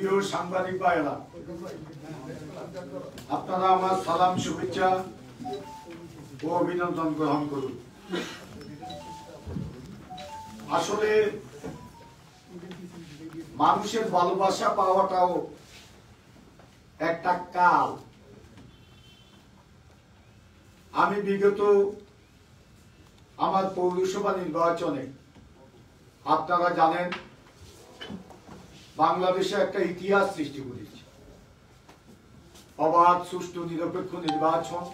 প্রিয় সাংবাদিক ভাইয়েরা, আপনারা আমার সালাম, শুভেচ্ছা ও অভিনন্দন গ্রহণ করুন। আসলে মানুষের ভালোবাসা পাওয়াটাও একটা কাল। আমি বিগত আমার পৌরসভা নির্বাচনে আপনারা জানেন বাংলাদেশে একটা ইতিহাস সৃষ্টি করেছে। অবাধ, সুষ্ঠু, নিরপেক্ষ নির্বাচন,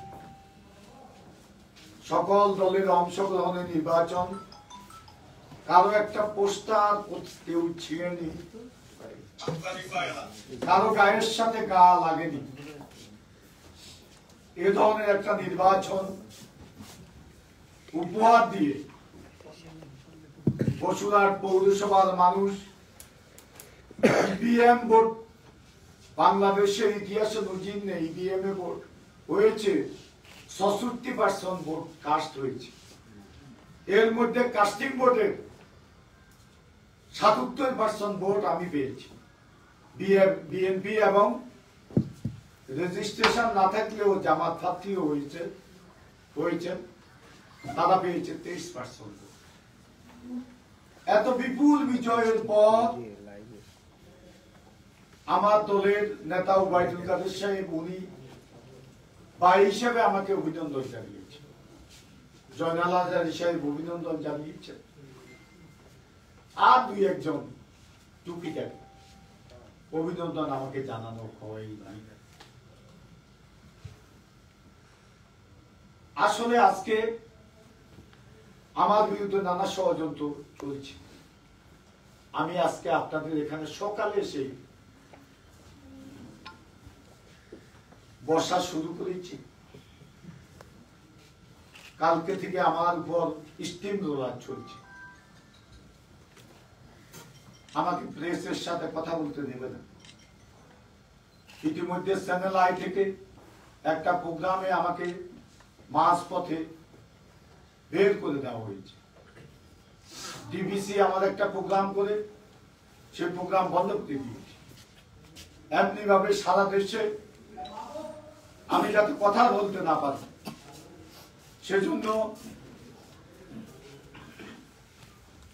সকল দলের অংশগ্রহণের নির্বাচন, কারো একটা পোস্টার কেউ ছিঁড়েনি, কারো গায়ের সাথে গা লাগেনি। এ ধরনের একটা নির্বাচন উপহার দিয়ে বসুরহাট পৌরসভার মানুষ ইভিএম ভোট, বাংলাদেশের ইতিহাসে নজির নেই, ইভিএম এ ভোট হয়েছে 66% ভোট কাস্ট হয়েছে। এর মধ্যে কাস্টিং ভোটের 77% ভোট আমি পেয়েছি। বিএনপি এবং রেজিস্ট্রেশন না থাকলেও জামাত প্রার্থীও হয়েছে, তারা পেয়েছে 23%। এত বিপুল বিজয়ের পর আমার দলের নেতা ওবায়দুল কাদের সাহেব, উনি ভাই হিসেবে আমাকে অভিনন্দন জানিয়েছেন, জয়নাল আজারি সাহেব অভিনন্দন জানিয়েছেন, আর দুই একজন টুকিটাকি অভিনন্দন আমাকে জানানো হয় নাই। আসলে আজকে আমার বিরুদ্ধে নানা ষড়যন্ত্র চলছে। আমি আজকে আপনাদের এখানে সকালে এসে বসা শুরু করেছি। কালকে থেকে আমার উপর স্টিম রোলার চলছে। আমাকে প্রেসের সাথে কথা বলতে দেবে না। ইতিমধ্যে চ্যানেল আই থেকে একটা প্রোগ্রামে আমাকে মাঝপথে বের করে দেওয়া হয়েছে। ডিবিসি আমার একটা প্রোগ্রাম করে সেই প্রোগ্রাম বন্ধ করে দিয়েছে। এমনি ভাবে সারা দেশে আমি যাতে কথা বলতে না পারি, সেজন্য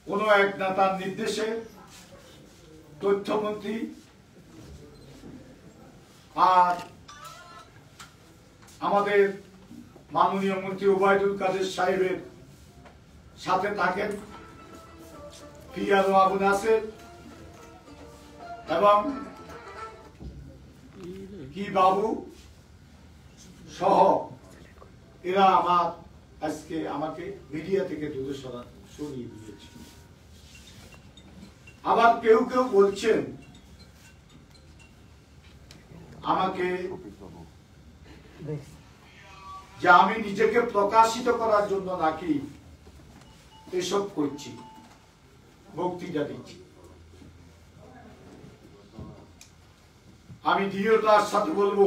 কোন এক নেতার নির্দেশে তথ্যমন্ত্রী আর আমাদের মাননীয় মন্ত্রী ওবায়দুল কাদের সাহেবের সাথে থাকেন পিআরও আবু নাসের এবং কি বাবু সহ, এরা আজকে আমাকে মিডিয়া থেকে দূরে সরিয়ে দিয়েছে। আবার কেউ কেউ বলছেন আমাকে যে আমি নিজেকে প্রকাশিত করার জন্য নাকি এসব করছি, বক্তৃতা দিচ্ছি। আমি দৃঢ়তার সাথে বলবো,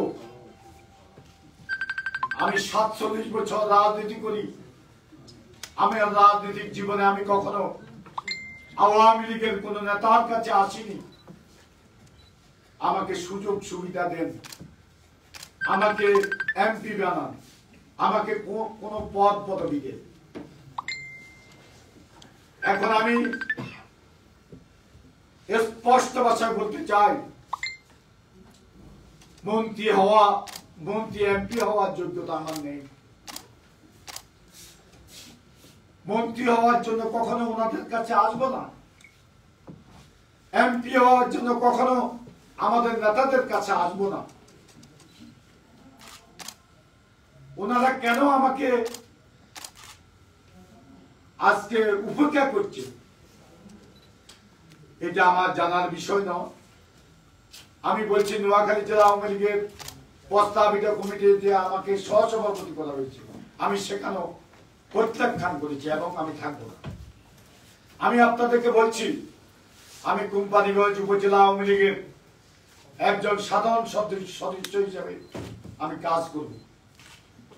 আমি 47 বছর রাজনীতি করি। আমার রাজনৈতিক জীবনে আমি কখনো আওয়ামী লীগের কোন নেতার কাছে আসিনি। আমাকে সুযোগ সুবিধা দেন, আমাকে এমপি বানান, আমাকে কোন পদ পদবি দেন। এখন আমি স্পষ্ট ভাষায় বলতে চাই, মন্ত্রী এমপি হওয়ার যোগ্যতা আমার নেই। মন্ত্রী হওয়ার জন্য কখনো ওনাদের কাছে আসবো না। এমপি হওয়ার জন্য কখনো আমাদের নেতাদের কাছে আসবো না। ওনারা কেন আমাকে আজকে উপেক্ষা করছে, এটা আমার জানার বিষয় নয়। আমি বলছি, নোয়াখালী জেলা আওয়ামী লীগের প্রস্তাবিত কমিটিতে আমাকে সহসভাপতি করা হয়েছে, আমি সেখানেও প্রত্যাখ্যান করেছি এবং আমি থাকবো না। আমি আপনাদেরকে বলছি, আমি কোম্পানিগঞ্জ উপজেলা আওয়ামী লীগের একজন সাধারণ সদস্য হিসেবে আমি কাজ করব।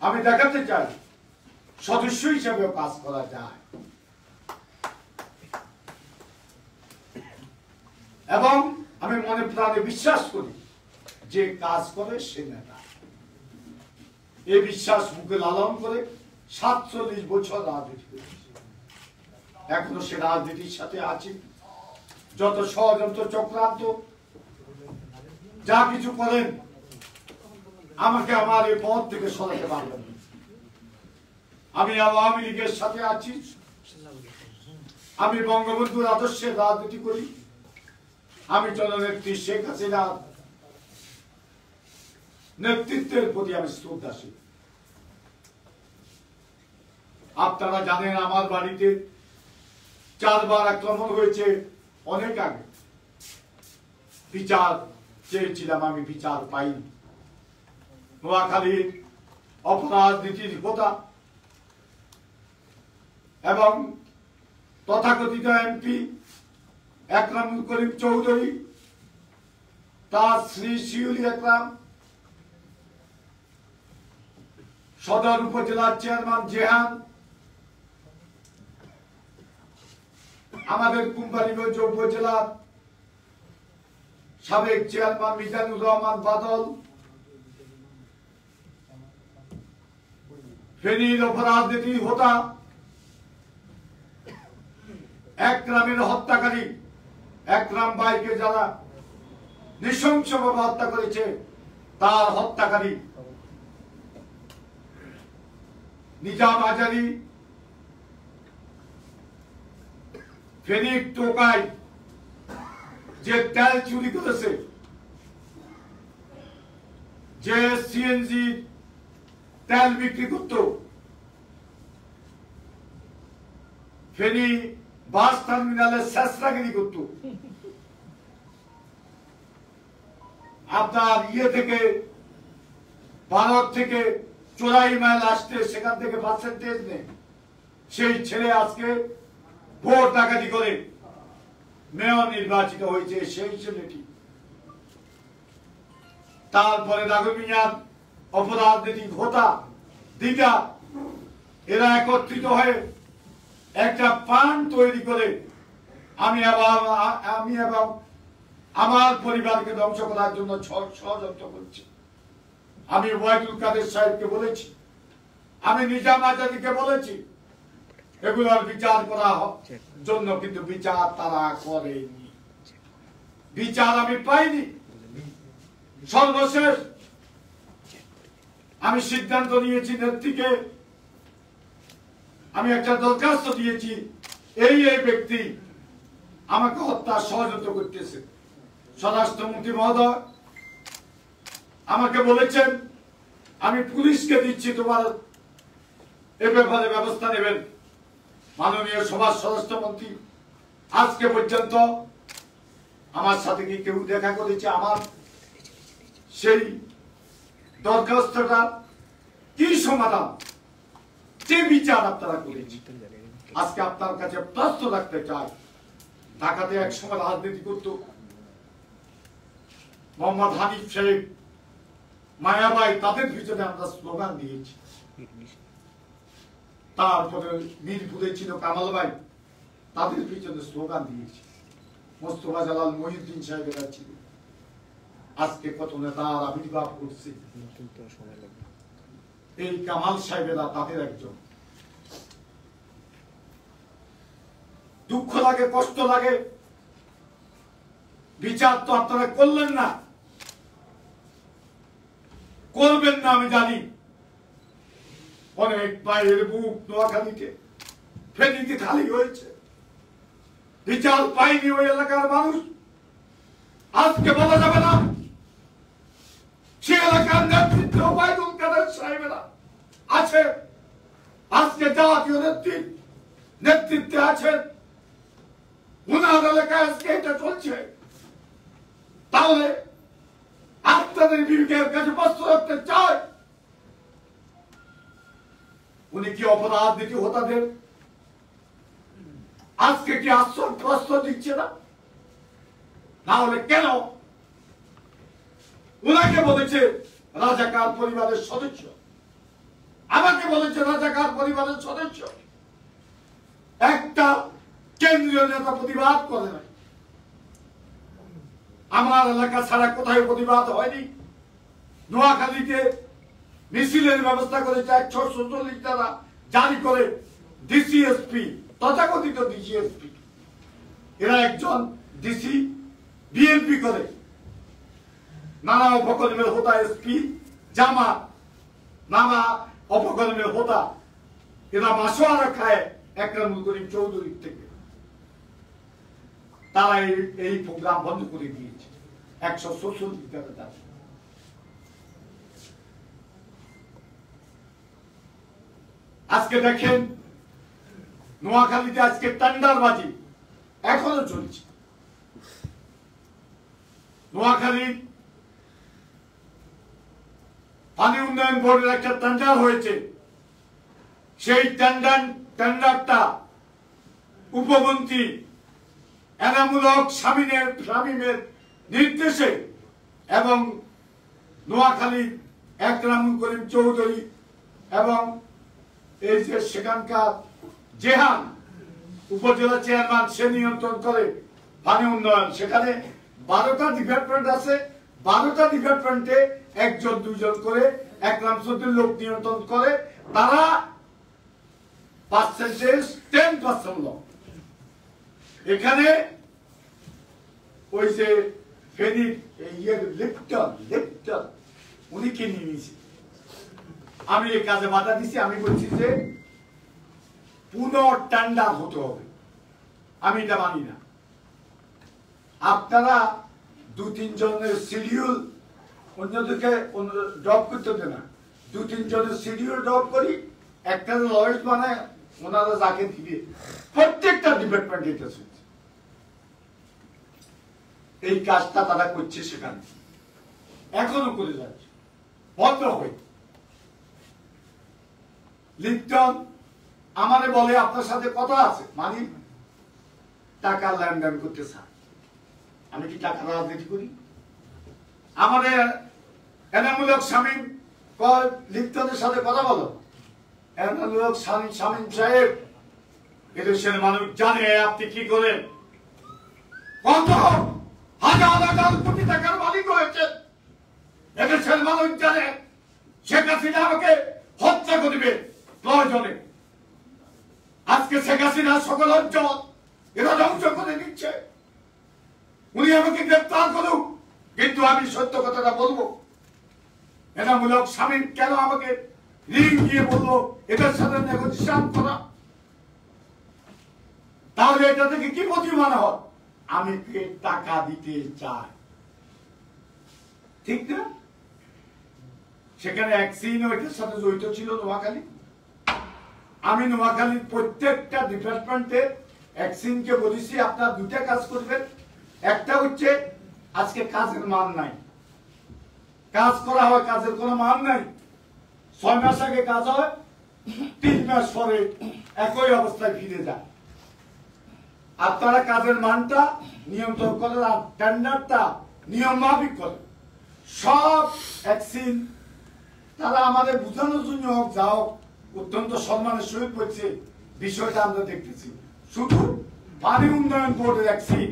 আমি দেখাতে চাই সদস্য হিসেবে কাজ করা যায়। এবং আমি মনে প্রাণে বিশ্বাস করি যে কাজ করে সে নেতা। এই বিশ্বাস মুখে লালন করে 47 বছর রাজনীতি করেছি। এখনো সে রাজনীতির সাথে আছি। যত ষড়যন্ত্র চক্রান্ত যা কিছু করেন আমাকে আমার এই পদ থেকে সরাতে পারবেন। আমি আওয়ামী লীগের সাথে আছি। আমি বঙ্গবন্ধুর আদর্শের রাজনীতি করি। আমি জননেত্রী শেখ হাসিনার নেতৃত্বের প্রতি আমি শ্রদ্ধাশীল। আপনারা জানেন আমার বাড়িতে 4 বার আক্রমণ হয়েছে। অনেক আগে বিচার চেয়েছিলাম, আমি বিচার পাইনি। নোয়াখালীর অপরাধ নীতির হোতা এবং তথাকথিত এমপি একরামুল করিম চৌধুরী, তার শ্রী শিউলি একরাম, সদর উপজেলার চেয়ারম্যান জেহান, আমাদের কোম্পানিগঞ্জ উপজেলার সাবেক চেয়ারম্যান মিজানুর রহমান বাদল, ফেনীর অপরাধ নীতি হোতা একরামের হত্যাকারী, একরাম ভাইকে যারা নৃশংসভাবে হত্যা করেছে তার হত্যাকারী নিজাম আজারি, ফেনীর টোকাই যে তেল চুরি করেছে, যে সিএনজি তেল বিক্রি করত, ফেনী বাস টার্মিনালে শেষরাগিরি করত, আপনার থেকে ভারত থেকে 4 মাইল আসতে সেখান থেকে পার্সেন্টেজ নেই, সেই ছেলে আজকে ভোট ডাকাতি করে মেয়র নির্বাচিত হয়েছে। সেই ছেলেটি তারপরে রাঘবিয়ার অপরাধ নীতি হোতা দিদা, এরা একত্রিত হয়ে একটা পান তৈরি করে আমি এবং আমার পরিবারকে ধ্বংস করার জন্য ষড়যন্ত্র করছি। আমি ওয়াইদুল কাদের সাহেবকে বলেছি, আমি নিজাম আজাদিকে বলেছি এগুলোর বিচার করা জন্য, কিন্তু বিচার তারা করেনি। বিচার আমি পাইনি। সর্বশেষ আমি সিদ্ধান্ত নিয়েছি, নেত্রীকে আমি একটা দরখাস্ত দিয়েছি, এই ব্যক্তি আমাকে হত্যার ষড়যন্ত্র করতেছে। স্বরাষ্ট্রমন্ত্রী মহোদয় আমাকে বলেছেন আমি পুলিশকে দিচ্ছি, তোমার এ ব্যাপারে ব্যবস্থা নেবেন। মাননীয় সভার স্বরাষ্ট্রমন্ত্রী আজকে পর্যন্ত আমার সাথে কি কেউ দেখা করেছে? আমার সেই দরখাস্তটা কি সমাধান, যে বিচার আপনারা করেছেন? আজকে আপনার কাছে প্রশ্ন রাখতে চাই। ঢাকাতে একসময় রাজনীতি করত মোহাম্মদ হানিফ সাহেব, মায়াবাই, তাদের পিছনে আমরা স্লোগান দিয়েছি। তারপরে মিরপুরে ছিল কামাল ভাই, তাদের পিছনে স্লোগান দিয়েছি। মোস্তফা জালাল মহিউদ্দিন সাহেবেরা ছিল। আজকে কত নেতার আবির্ভাব করছে। এই কামাল সাহেবেরা তাদের একজন। দুঃখ লাগে, কষ্ট লাগে, বিচার তো আপনারা করলেন না, করবেন না আমি জানি। অনেক বাইরের বুক নোয়াখালীতে, ফেনীতে খালি হয়েছে, বিচার পায়নি ওই এলাকার মানুষ। আজকে বলা যাবে না সে এলাকার নেতৃত্বে ওবায়দুল কাদের সাহেবেরা আছে, আজকে জাতীয় নেতৃত্বে আছেন, উনার এলাকায় আজকে এটা চলছে। তাহলে আপনাদের বিবেকের কাছে প্রশ্ন রাখতে চাই, উনি কি অপরাধ নীতি হোতাদের আজকে কি আশ্রয় দিচ্ছে না? না হলে কেন উনাকে বলেছে রাজাকার পরিবারের সদস্য, আমাকে বলেছে রাজাকার পরিবারের সদস্য? একটা কেন্দ্রীয় নেতা প্রতিবাদ করে না। আমার এলাকা ছাড়া কোথায় প্রতিবাদ হয়নি। নোয়াখালীতে মিছিলের ব্যবস্থা করেছে 146 ধারা জারি করে ডিসিএসপি, তথাকথিত ডিসিএসপি। এরা একজন ডিসি বিএনপি করে, নানা অপকর্মের হোতা এসপি জামা, নানা অপকর্মের হোতা, এরা মাসোয়ারা খায় একরামুল করিম চৌধুরীর থেকে। তারা এই প্রোগ্রাম বন্ধ করে দিয়েছে 146 ধারা। আজকে দেখেন নোয়াখালীতে আজকে টেন্ডারবাজি এখনো চলছে। নোয়াখালীর পানি উন্নয়ন বোর্ডের একটা টেন্ডার হয়েছে, সেই টেন্ডারটা উপমন্ত্রী এনামুল হক শামীমের নির্দেশে এবং নোয়াখালীর একরামুল করিম চৌধুরী এবং এই যে সেখানকার জেহান উপজেলা চেয়ারম্যান, সে নিয়ন্ত্রণ করে পানি উন্নয়ন। সেখানে 12টা ডিপার্টমেন্ট আছে, 12টা ডিপার্টমেন্টে 1-2 করে একরাম চৌধুরীর লোক নিয়ন্ত্রণ করে। তারা পার্সেন্টেজ 10% লোক। এখানে ওই যে ফেনীর লিপ্টন উনি কিনে নিয়েছে। আমি এই কাজে বাধা দিছি। আমি বলছি যে পুনঃ টেন্ডার হতে হবে, আমি এটা মানি না। আপনারা 2-3 জনের শিডিউল অন্যদেরকে ড্রপ করতে দেন না, 2-3 জনের শিডিউল ড্রপ করি, একটা লয়েস মানে ওনারা যাকে দিবে প্রত্যেকটা ডিপার্টমেন্ট এটা শুনছে। এই কাজটা তারা করছে, সেখানে এখনো করে যাচ্ছে, বন্ধ হয়। লিপ্টন আমারে বলে আপনার সাথে কথা আছে, মানে টাকা লেনদেন করতে চান। আমি কি টাকা রাজনীতি করি? আমাদের এনামুল হক শামীম লিপ্টনের সাথে কথা বলো। এনামুল হক শামীম সাহেব এদেশের মানুষ জানে আপনি কি করেন, কত হাজার কোটি টাকার মালিক হয়েছেন। এদেশের মানুষ জানে শেখ হাসিনা আমাকে হত্যা করবে প্রয়োজনে। আজকে শেখ হাসিনা সকল অঞ্চল এরা ধ্বংস করে দিচ্ছে। উনি আমাকে গ্রেপ্তার করুক, কিন্তু আমি সত্য কথাটা বলবো। এনামুল হক শামীম কেন আমাকে রিং দিয়ে বলবো এদের সাথে নেগোসিয়েশন করা? তাহলে এটা থেকে কি প্রতিমান হয়? আমি টাকা দিতে চাই, ঠিক না? সেখানে এক সিন ওইটার সাথে জড়িত ছিল নোয়াখালী। আমি নোয়াখালীর প্রত্যেকটা ডিপার্টমেন্টে এক সিনকে বলেছি আপনার 2টা কাজ করবেন। একটা হচ্ছে আজকে কাজের মান নাই, কাজ করা হয়, কাজের কোনো মান নাই। 6 মাস আগে কাজ হয়, 3 মাস পরে একই অবস্থায় ফিরে যায়। আপনারা কাজের মানটা নিয়ন্ত্রণ করেন আর টেন্ডারটা নিয়ম মাফিক করেন। সব ভ্যাকসিন তারা আমাদের বোঝানোর জন্য হোক যা হোক অত্যন্ত সম্মানের সহিত বলছে, বিষয়টা আমরা দেখতেছি। শুধু পানি উন্নয়ন বোর্ডের ভ্যাকসিন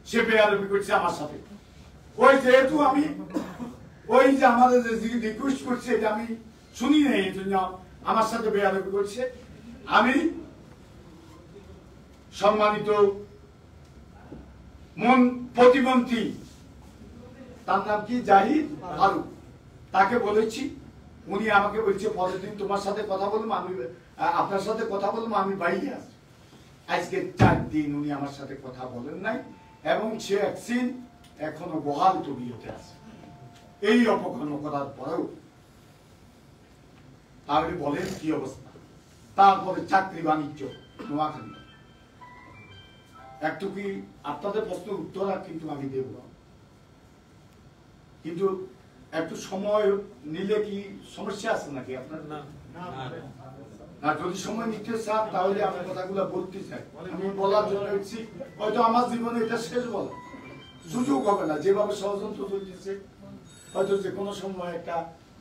সে বেয়াদবি করছে আমার সাথে। ওই যেহেতু আমি ওই যে আমাদের যে রিকোয়েস্ট করছে এটা আমি শুনি নাই, এই জন্য আমার সাথে বেয়াদবি করছে। আমি সম্মানিত প্রতিমন্ত্রী, তার নাম কি জাহিদ ফারুক, তাকে বলেছি। উনি আমাকে বলছে পরের দিন তোমার সাথে কথা বলবো, আমি আপনার সাথে কথা বলবো, আমি বাইরে আসি। আজকে 4 দিন উনি আমার সাথে কথা বলেন নাই এবং সে ভ্যাকসিন এখনো বহাল তবিয়তে আছে। এই অপকর্ম করার পরেও তাহলে বলেন কি অবস্থা? তারপরে চাকরি বাণিজ্য নোয়াখালী একটু কি আপনাদের প্রশ্নের উত্তর আর কিন্তু আমি দেব, কিন্তু একটু সময় নিলে কি সমস্যা আছে নাকি আপনার? না, যদি সময় নিতে চান তাহলে আমি কথাগুলো বলতে চাই। আমি বলার জন্য এসেছি, হয়তো আমার জীবনে এটা শেষ বলা সুযোগ হবে না। যেভাবে ষড়যন্ত্র চলতেছে হয়তো যে কোনো সময় একটা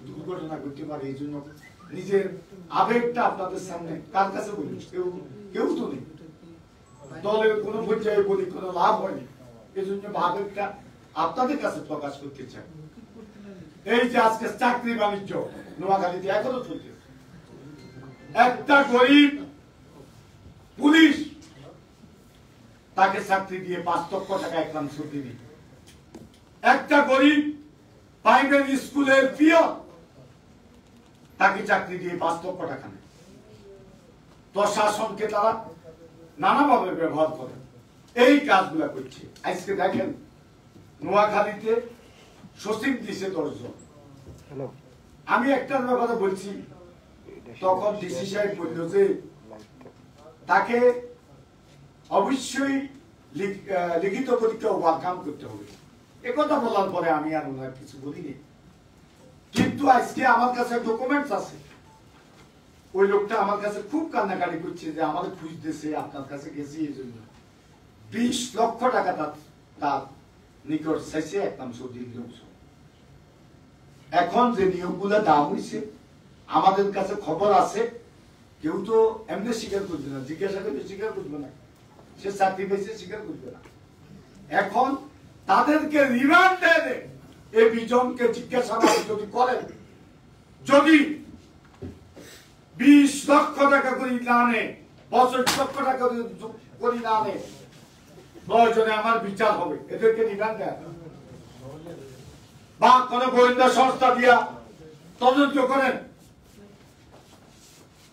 দুর্ঘটনা ঘটতে পারে। এই জন্য নিজের আবেগটা আপনাদের সামনে কার কাছে বলি, কেউ তো নেই, দলের কোনো পর্যায়ে বলি কোনো লাভ হয়নি। এই জন্য আবেগটা আপনাদের কাছে প্রকাশ করতে চাই। এই যে আজকে চাকরি বাণিজ্য নোয়াখালীতে এখনো চলছে। একটা গরিব পুলিশ তাকে চাকরি দিয়ে 5 লক্ষ টাকা একরাম ছুটি দিই। একটা গরিব প্রাইমারি স্কুলের পিয়ন তাকে চাকরি দিয়ে 5 লক্ষ টাকা নেয়। প্রশাসনকে তারা নানাভাবে ব্যবহার করে এই কাজগুলা করছে। আজকে দেখেন নোয়াখালীতে সচিব দিছে 10 জন। আমি একটার ব্যাপারে বলছি, তখন ডিসি সাহেব বলল যে তাকে অবশ্যই লিখিত পরীক্ষা ওভারকাম করতে হবে। একথা বলার পরে আমি আর ওনার কিছু বলিনি, কিন্তু আজকে আমার কাছে ডকুমেন্টস আছে। ওই লোকটা আমার কাছে খুব কান্নাকাটি করছে যে আমাদের খুঁজতেছে, আপনার কাছে গেছি এই জন্য 20 লক্ষ টাকা তার নিকট চাইছে একদম সৌদির লোক। এখন যে নিয়োগগুলো দেওয়া হয়েছে আমাদের কাছে খবর আছে, কেউ তো এমনি স্বীকার করবে না, জিজ্ঞাসা করলে স্বীকার করবে না, সে চাকরি পেয়েছে স্বীকার করবে না। এখন তাদেরকে রিমান্ডে এই 20 জনকে জিজ্ঞাসাবাদ যদি করেন, যদি 20 লক্ষ টাকা করে না আনে, 65 লক্ষ টাকা করে না আনে, প্রয়োজনে আমার বিচার হবে। এদেরকে রিমান্ড দেয় বা কোন গোয়েন্দা সংস্থা দিয়া তদন্ত করেন।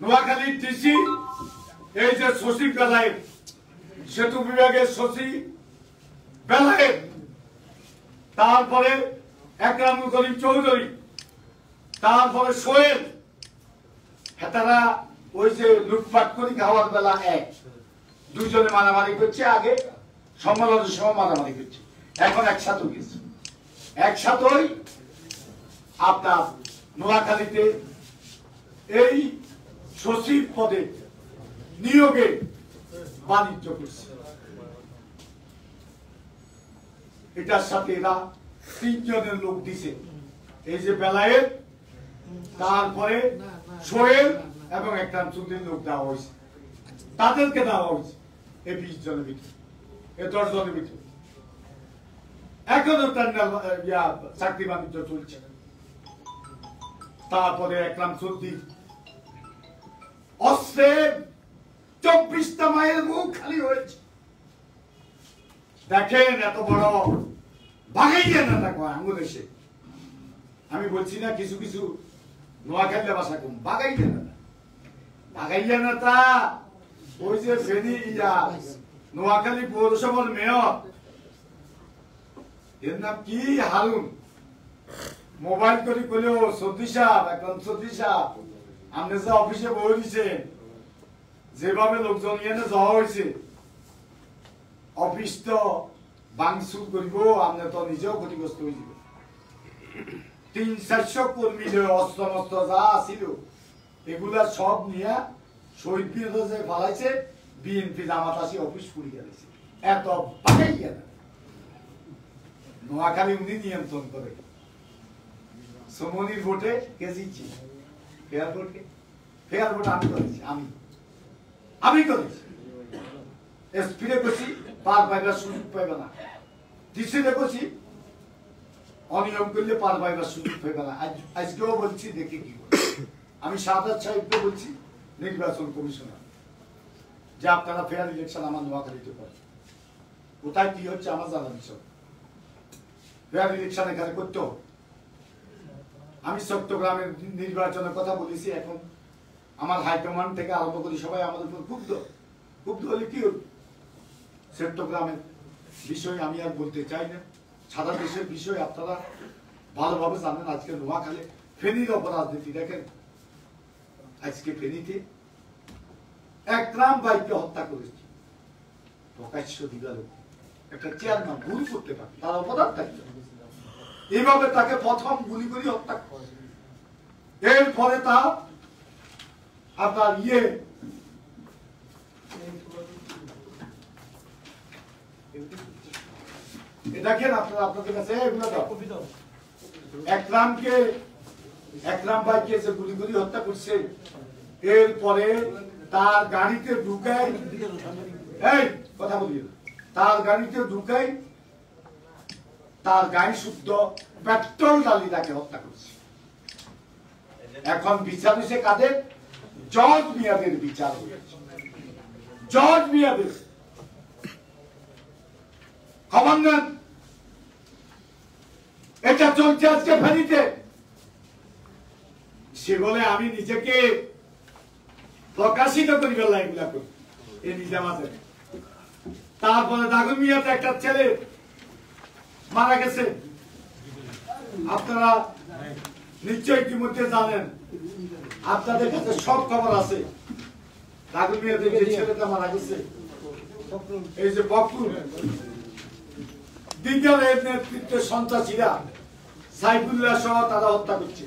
নোয়াখালীর ডিসি এই যে সচিব বেলায়েত, সেতু বিভাগের সচিব বেলায়েত, তারপরে একরামুল করিম চৌধুরী, তারপরে সোহেল, হেতারা ওই যে লুটপাট করি খাওয়ার বেলা 1-2 জনে মারামারি করছে, আগে সম্মেলনের সময় মারামারি করছে, এখন একসাথে গেছে। একসাথেই আপনার নোয়াখালীতে এই সচিব পদে নিয়োগে বাণিজ্য করছে। এটার সাথে এরা 3 জনের লোক দিছে, এই যে বেলায়েত, তারপরে সোহেল এবং একটা চুক্তির লোক দেওয়া হয়েছে। তাদেরকে দেওয়া হয়েছে এই 20 জনের ভিতরে, এই 10 জনের ভিতরে। এখনো চাকরি বাণিজ্য চলছে। তারপরে একরাম চৌধুরী অস্ত্রের 24টা মায়ের মুখ খালি হয়েছে। দেখেন এত বড় বাগাইয়া নেতা কয় আঙ্গুল এসে। আমি বলছি না কিছু কিছু নোয়াখালী ভাষা কম, বাগাইয়া নেতা। বাগাইয়া নেতা ওই যে ফেনী নোয়াখালী পৌরসভার মেয়র, এর নাম কি হারুন, মোবাইল করে কইলো সত্যি সাহেব, এখন সত্যি সাহেব আপনি যে অফিসে বই দিচ্ছেন, যেভাবে লোকজন এনে যাওয়া হয়েছে, অফিস তো ভাঙচুর করিব, আপনি তো নিজেও ক্ষতিগ্রস্ত হয়ে যাবে। 300-400 কর্মী অস্ত্র মস্ত্র যা ছিল এগুলা সব নিয়ে শহীদ বিরোধে ফালাইছে, বিএনপি জামাত আসি অফিস পুড়ি গেছে। এত বাগাই গেল নোয়াখালী উনি নিয়ন্ত্রণ করে। সমনির ভোটে কে জিতছে? ফেয়ার ভোটে, ফেয়ার ভোট আমি করেছি, আমি করেছি। এসপিরে করছি, পার পাইবার সুযোগ পাইবে না। ডিসিরে করছি, অনিয়ম করলে পার পাইবার সুযোগ পাইবে না। আজকেও বলছি, দেখি কি করে। আমি শাহাদাত সাহেবকে বলছি, নির্বাচন কমিশনার, যে আপনারা ফেয়ার ইলেকশন আমার নোয়াখালীতে করেন। কোথায় কি হচ্ছে আমার জানা বিষয়, ফেয়ার ইলেকশন এখানে করতে হবে। আমি চট্টগ্রামের নির্বাচনের কথা বলেছি, এখন আমার হাইকমান্ড থেকে আরম্ভ করি সবাই আমাদের উপর ক্ষুব্ধ। ক্ষুব্ধ হলে কি হল? চট্টগ্রামের বিষয় আমি আর বলতে চাই না, সারা দেশের বিষয় আপনারা ভালোভাবে জানেন। আজকে নোয়াখালী ফেনীর অপরাজনীতি দেখেন, আজকে ফেনীতে একরাম ভাইকে হত্যা করেছে প্রকাশ্য দিবালোক। একটা চেয়ারম্যান ভুল করতে পারে, তার অপরাধ থাকতে এইভাবে তাকে প্রথম গুলি করে হত্যা করে। এরপরে তা আপনার দেখেন আপনারা, আপনাদের কাছে একরাম ভাইকে যে গুলি করে হত্যা করছে, এরপরে তার গাড়িতে ঢুকাই, এই কথা বলি, তার গাড়িতে ঢুকাই তার গায়ে শুদ্ধ পেট্রোল ডালি তাকে হত্যা করছে। এখন বিচার হয়েছে কাদের? জজ মিয়াদের বিচার হয়েছে। জজ মিয়াদের খবর নেন, এটা চলছে আজকে ফেনীতে। সে বলে আমি নিজেকে প্রকাশিত করিবার এগুলা করি এই নিজামাতে। তারপরে দাগুন মিয়াতে একটা ছেলে মারা গেছে, আপনারা নিশ্চয় ইতিমধ্যে জানেন, আপনাদের কাছে সব খবর আছে। দাগুন মিয়াতে যে ছেলেটা মারা গেছে, এই যে বকরুল, দ্বিতীয় নেতৃত্বে সন্ত্রাসীরা সাইফুল্লাহ সহ তারা হত্যা করছে।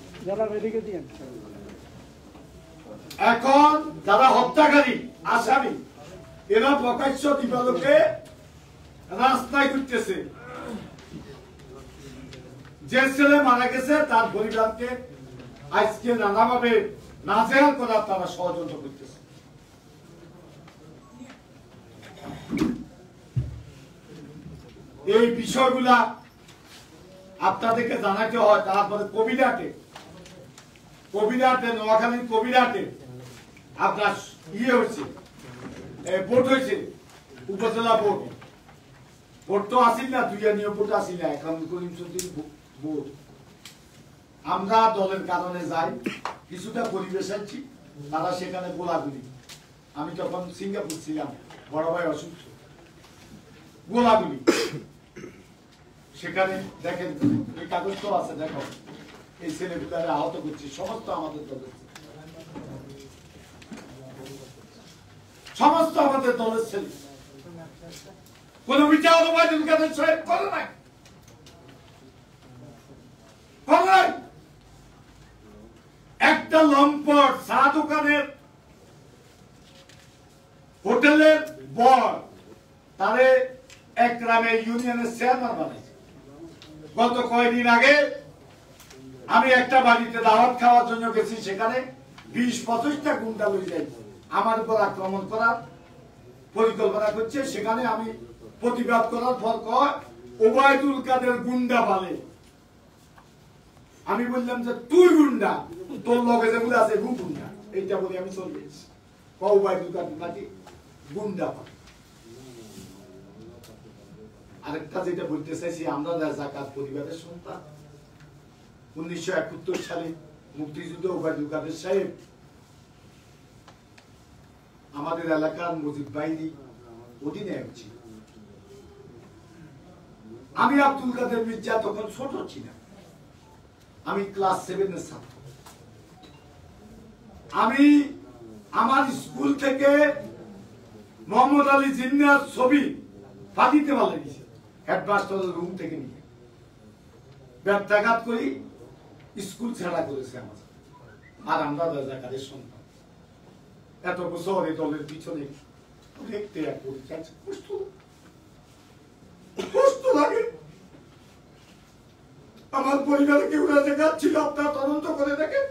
এখন যারা হত্যাকারী আসামি, এরা প্রকাশ্য দিবালোকে রাস্তায় ঘুরতেছে। যে ছেলে মারা গেছে তার পরিবারকে আজকে নানাভাবে নাজেহাল করার তারা ষড়যন্ত্র করতেছে। এই বিষয়গুলা আপনাদেরকে জানাতে হয়। তারপরে কবিরাটে নোয়াখালীর কবিরাটে আপনার হয়েছে, ভোট হয়েছে, উপজেলা ভোট। ভোট তো আসিল না, দুইয়া নিয়ে ভোট আসিল না, এখন করিম চৌধুরীর ভোট। আমরা দলের কারণে যাই, কিছুটা পরিবেশ আনছি, তারা সেখানে গোলাগুলি। আমি তখন সিঙ্গাপুর ছিলাম, বড় ভাই অসুস্থ, গোলাগুলি সেখানে। দেখেন এই কাগজ তো আছে, দেখো এই ছেলেগুলারে আহত করছে, সমস্ত আমাদের দলের, সমস্ত আমাদের দলের ছেলে। কোন বিচার করে নাই, একটা লম্পট চা দোকানের হোটেলের বর তারে এক গ্রামে ইউনিয়নের চেয়ারম্যান বানাইছে। গত কয়েকদিন আগে আমি একটা বাড়িতে দাওয়াত খাওয়ার জন্য গেছি, সেখানে 20-25টা গুন্ডা লই যাই আমার উপর আক্রমণ করার পরিকল্পনা করছে। সেখানে আমি প্রতিবাদ করার পর কয় ওবায়দুল কাদের গুন্ডা বলে। আমি বললাম যে তুই গুন্ডা, তোর লগে যেগুলো আছে গুন্ডা, এইটা বলে আমি চলে গেছি। ওবায়দুল কাদের নাকি গুন্ডা বলে। আরেকটা যেটা বলতে চাইছি, আমরা রাজাকার পরিবারের সন্তান। 1971 সালে মুক্তিযুদ্ধ ওবায়দুল কাদের সাহেব আমাদের এলাকার মুজিব বাহিনী অধিনায়ক ছিল। আমি আব্দুল কাদের মির্জা তখন ছোট ছিলাম, আমি ক্লাস 7-এর ছাত্র। আমি আমার স্কুল থেকে মোহাম্মদ আলী জিন্নার ছবি ফাটিতে বলে দিয়েছে, হেডমাস্টারের রুম থেকে নিয়ে ব্যর্থাঘাত করি স্কুল ছাড়া করেছে আমার। আর আমরা রাজাকারের সন্তান, এত বছর এই দলের পিছনে দেখতে কষ্ট লাগে। আমার পরিবারে কেউ রাজাকার ছিল, আপনার তদন্ত করে দেখে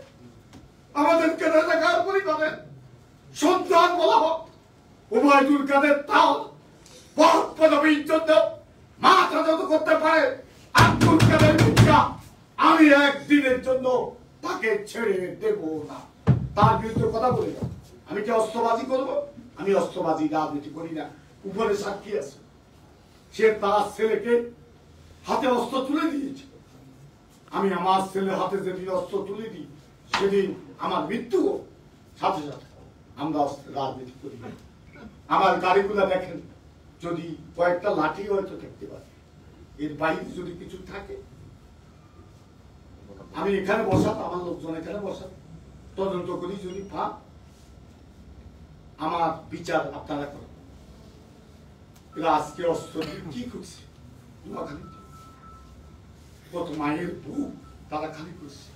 আমাদেরকে রাজাকার পরিবারের সন্তান বলা হোক। ওবায়দুল কাদের তাও বহুত পদবীর জন্য মাথা যত করতে পারে আব্দুল কাদের মির্জা, আমি একদিনের জন্য তাকে ছেড়ে দেব না। তার বিরুদ্ধে কথা বলে না। আমি কি অস্ত্রবাজি করব? আমি অস্ত্রবাজি রাজনীতি করি না। উপরে সাক্ষী আছে, সে তার ছেলেকে হাতে অস্ত্র তুলে দিয়েছে। আমি আমার ছেলের হাতে যেদিন অস্ত্র তুলে দিই সেদিন আমার মৃত্যু সাথে সাথে। আমরা রাজনীতি করি না। আমার গাড়িগুলা দেখেন, যদি কয়েকটা লাঠি হয়তো দেখতে পারে, এর বাইরে যদি কিছু থাকে। আমি এখানে বসাত, আমার লোকজন এখানে বসাত, তদন্ত করি, যদি পা আমার বিচার আপনারা করেন। এরা আজকে অস্ত্র কি করছে? কত মায়ের বুক তারা খালি করছে।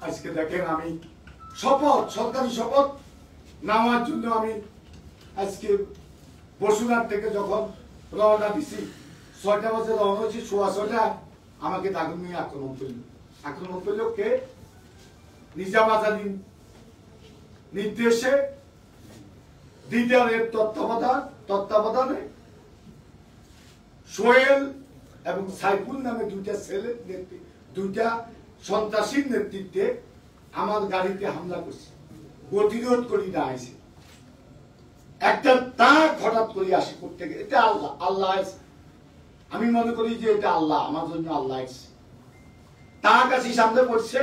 আজকে দেখেন আমি শপথ, সরকারি শপথ নেওয়ার জন্য আমি আজকে বসুরহাট থেকে যখন রওনা দিছি, 6টা বাজে রওনা হয়েছি, 6:15 আমাকে দাগুন নিয়ে আক্রমণ করল। আক্রমণ করল কে? নিজামাজানির নির্দেশে, দিদারের তত্ত্বাবধানে সোহেল এবং সাইফুল নামে দুইটা সন্ত্রাসীর নেতৃত্বে আমার গাড়িতে হামলা করছে, প্রতিরোধ করি না আইসে একটা তাক হঠাৎ করে আসে করতে গেলে এটা আল্লাহ আল্লাহ আমি মনে করি যে এটা আল্লাহ আমার জন্য আল্লাহ এসছে তার কাছে সামনে পড়ছে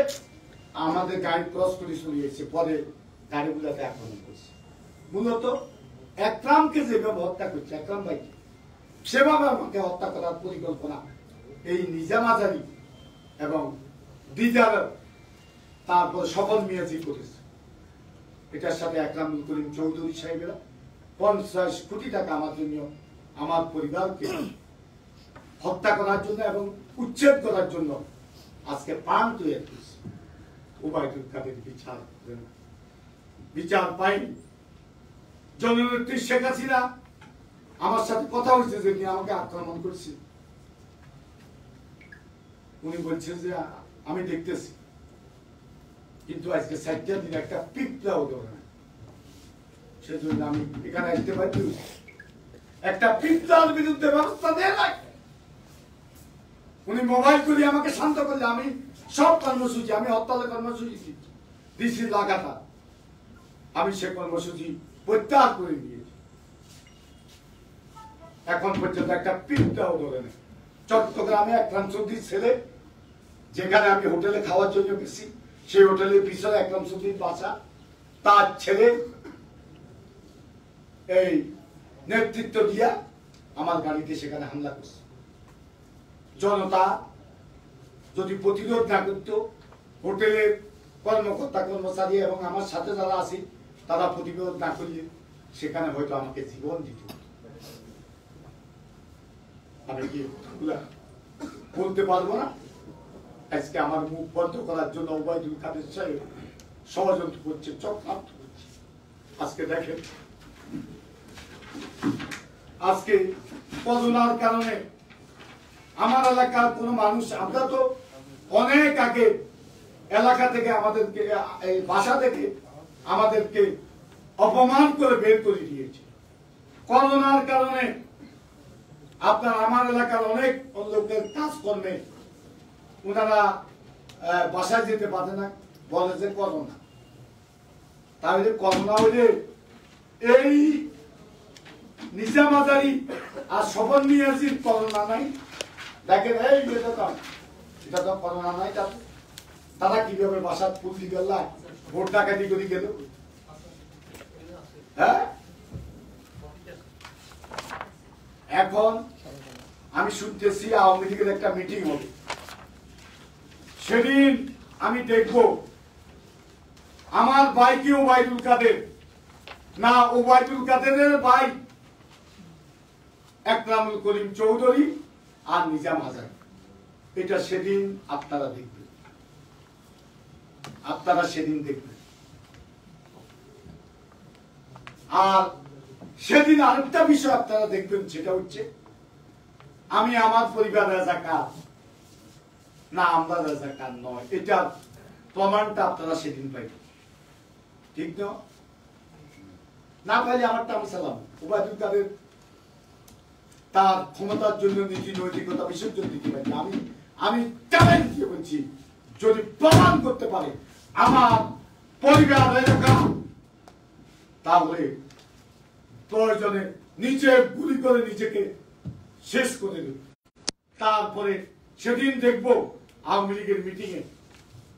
আমাদের গাড়ি ক্রস করে চলে এসেছে পরে গাড়িগুলোতে আক্রমণ করছে মূলত একরামকে যেভাবে হত্যা করছে একরাম ভাইকে সেভাবে আমাকে হত্যা করার পরিকল্পনা এই নিজাম আজারি এবং দিদার তারপর স্বপন মিয়াজি করেছে এটার সাথে একরামুল করিম চৌধুরী সাহেবেরা 50 কোটি টাকা আমার জন্য আমার পরিবারকে হত্যা করার জন্য এবং উচ্ছেদ করার জন্য আজকে প্রাণ তৈরি করছে ওবায়দুল কাদের বিচার পাইনি জননেত্রী শেখ হাসিনা আমার সাথে কথা হয়েছে যে আমাকে আক্রমণ করছে উনি বলছেন যে আমি দেখতেছি কিন্তু আজকে 60 দিন একটা পিঁপড়াও ধরে না সেজন্য আমি এখানে আসতে পারি একটা পিঁপড়ার বিরুদ্ধে ব্যবস্থা দেয় না উনি মোবাইল করে আমাকে শান্ত করলে আমি সব কর্মসূচি আমি হরতালের কর্মসূচি দিচ্ছি লাগাতার আমি সে কর্মসূচি প্রত্যাহার করে নিয়েছি এখন পর্যন্ত একটা পিঁপড়াও ধরে নেই চট্টগ্রামে একরাম চৌধুরীর ছেলে যেখানে আমি হোটেলে খাওয়ার জন্য গেছি সেই হোটেলের পিছনে একরাম চৌধুরীর বাসা তার ছেলে এই নেতৃত্ব দিয়া আমার গাড়িতে সেখানে হামলা করছে জনতা যদি প্রতিরোধ না করত হোটেলের কর্মকর্তা কর্মচারী এবং আমার সাথে যারা আছে তারা প্রতিরোধ না করলে সেখানে হয়তো আমাকে জীবন দিত আমি কি বলতে পারবো না আজকে আমার মুখ বন্ধ করার জন্য ওবায়দুল কাদের সাহেব ষড়যন্ত্র করছে চক্রান্ত করছে আজকে দেখেন আজকে করোনার কারণে আমার এলাকার কোন মানুষ আমরা তো অনেক আগে এলাকা থেকে আমাদেরকে এই বাসা থেকে আমাদেরকে অপমান করে বের করে দিয়েছে করোনার কারণে আপনার আমার এলাকার অনেক লোকের কাজকর্মে ওনারা বাসায় যেতে পারে না বলে যে করোনা তাহলে করোনা হইলে এই নিজাম আজারি আর স্বপন মিয়াজির করোনা নাই দেখেন এই এটা তো করোনা নাই তারা কিভাবে বাসার পুলিশ গেল ভোট ডাকাতি করে গেল হ্যাঁ এখন আমি শুনতেছি আওয়ামী লীগের একটা মিটিং হবে সেদিন আমি দেখব আমার ভাই কি ওবায়দুল কাদের না ওবায়দুল কাদেরের ভাই একরামুল করিম চৌধুরী আর নিজাম আজারি এটা সেদিন আপনারা দেখবেন আর সেদিন আরেকটা বিষয় আপনারা দেখবেন সেটা হচ্ছে আমি আমার পরিবার রাজাকার না আমরা রাজাকার নয় এটা প্রমাণটা আপনারা সেদিন পাইবেন ঠিক না পাইলে আমারটা আমি সালাম ওবায়দুল কাদের তার ক্ষমতার জন্য নীতি নৈতিকতা বিসর্জন দিতে পারি আমি চ্যালেঞ্জ দিয়ে বলছি যদি প্রমাণ করতে পারে আমার পরিবার এলাকা তাহলে প্রয়োজনে নিচে গুলি করে নিজেকে শেষ করে দেবে তারপরে সেদিন দেখবো আওয়ামী লীগের মিটিং এ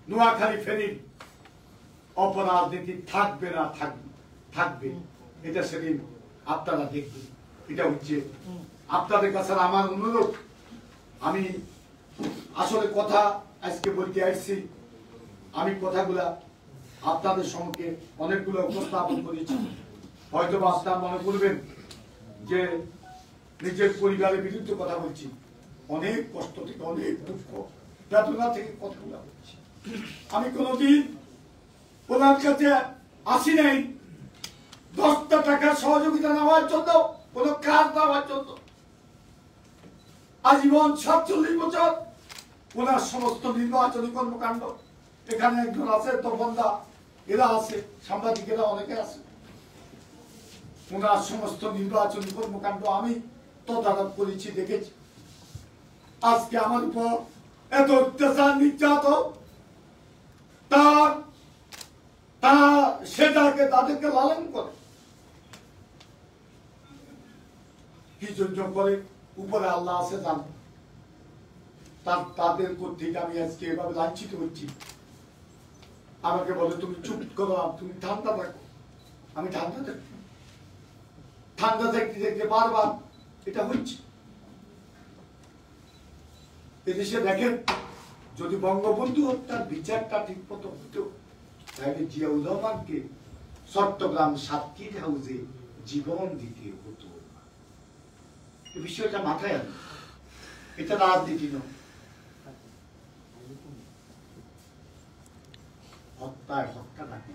নোয়াখালী ফেনীর অপরাধ নীতি থাকবে না থাকবে এটা সেদিন আপনারা দেখবেন এটা হচ্ছে আপনাদের কাছে আমার অনুরোধ আমি আসলে কথা আজকে বলতে আসছি আমি কথাগুলা আপনাদের সম্মুখে অনেকগুলো উপস্থাপন করেছি হয়তো আপনারা মনে করবেন যে নিজের পরিবারের বিরুদ্ধে কথা বলছি অনেক কষ্ট থেকে অনেক দুঃখ বেদনা থেকে কথাগুলো বলছি আমি কোনোদিন ওনার কাছে আসি নাই 10টা টাকা সহযোগিতা নেওয়ার জন্য কোন কাজ নেওয়ার জন্য আজীবন 47 বছর ওনার সমস্ত নির্বাচনী কর্মকাণ্ড এখানে একজন আছে তপনদা এরা আছে সাংবাদিকেরা অনেকে আছে ওনার সমস্ত নির্বাচনী কর্মকাণ্ড আমি তদারক করেছি দেখেছি আজকে আমার উপর এত অত্যাচার নির্যাতন, সেটাকে তাদেরকে লালন করে কি জন্য করে, উপরে আল্লাহ আছে জান। তাদের কর্তৃক আমি আজকে এভাবে লাঞ্ছিত হচ্ছি। আমাকে বলে তুমি চুপ করো, তুমি ঠান্ডা থাকো। আমি ঠান্ডা থাকি, ঠান্ডা দেখতে দেখতে বারবার এটা হচ্ছে। এদেশে দেখেন, যদি বঙ্গবন্ধু হত্যার বিচারটা ঠিক মতো হতো, তাহলে জিয়াউর রহমানকে চট্টগ্রাম সাতক্ষীর হাউসে জীবন দিতে হতো। এই বিষয়টা মাথায় আনো, এটা রাজনীতি নয়। হত্যায় হত্যা নাকি,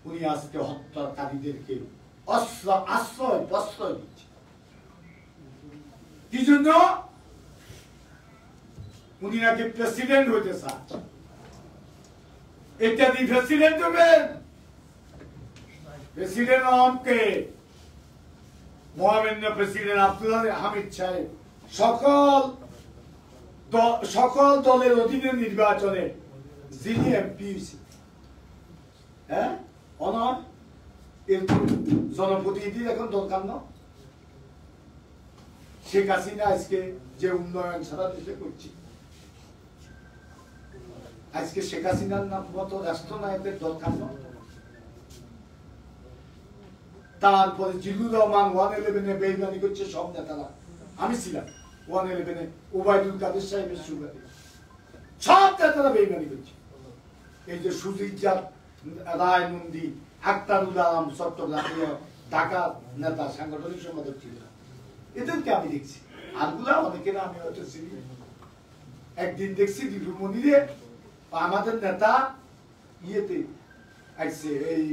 উনি আজকে হত্যাকারীদেরকে আশ্রয় প্রশ্রয় দিচ্ছে। কি জন্য? উনি নাকি প্রেসিডেন্ট হইতে চান। এটা দিয়ে প্রেসিডেন্ট হবেন? প্রেসিডেন্ট হনকে মহামান্য প্রেসিডেন্ট আব্দুল হামিদ সাহেব সকল দলের অধীনে নির্বাচনে যিনি এমপি হয়েছে, হ্যাঁ, অনর এরকম জনপ্রতিনিধি এখন দরকার না। শেখ হাসিনা আজকে যে উন্নয়ন সারা দেশে করছে, আজকে শেখ হাসিনার মতো রাষ্ট্রনায়কের দরকার না। তারপরে জিল্লুর রহমান 111-এ বেইমানি করছে সব নেতারা। আমি ছিলাম 111-এ, ওবায়দুল কাদের সাহেবের সুবাদে সব নেতারা বেইমানি করছে। এই যে সুজিত রায় নন্দী, আক্তারুল আলম চট্টগ্রামে ঢাকা নেতা, সাংগঠনিক সম্পাদক ছিল, এদেরকে আমি দেখছি। আরগুলা অনেকের আমি হয়তো চিনি। একদিন দেখছি দীপুমণিরে আমাদের নেতা ইয়েতে আসছে, এই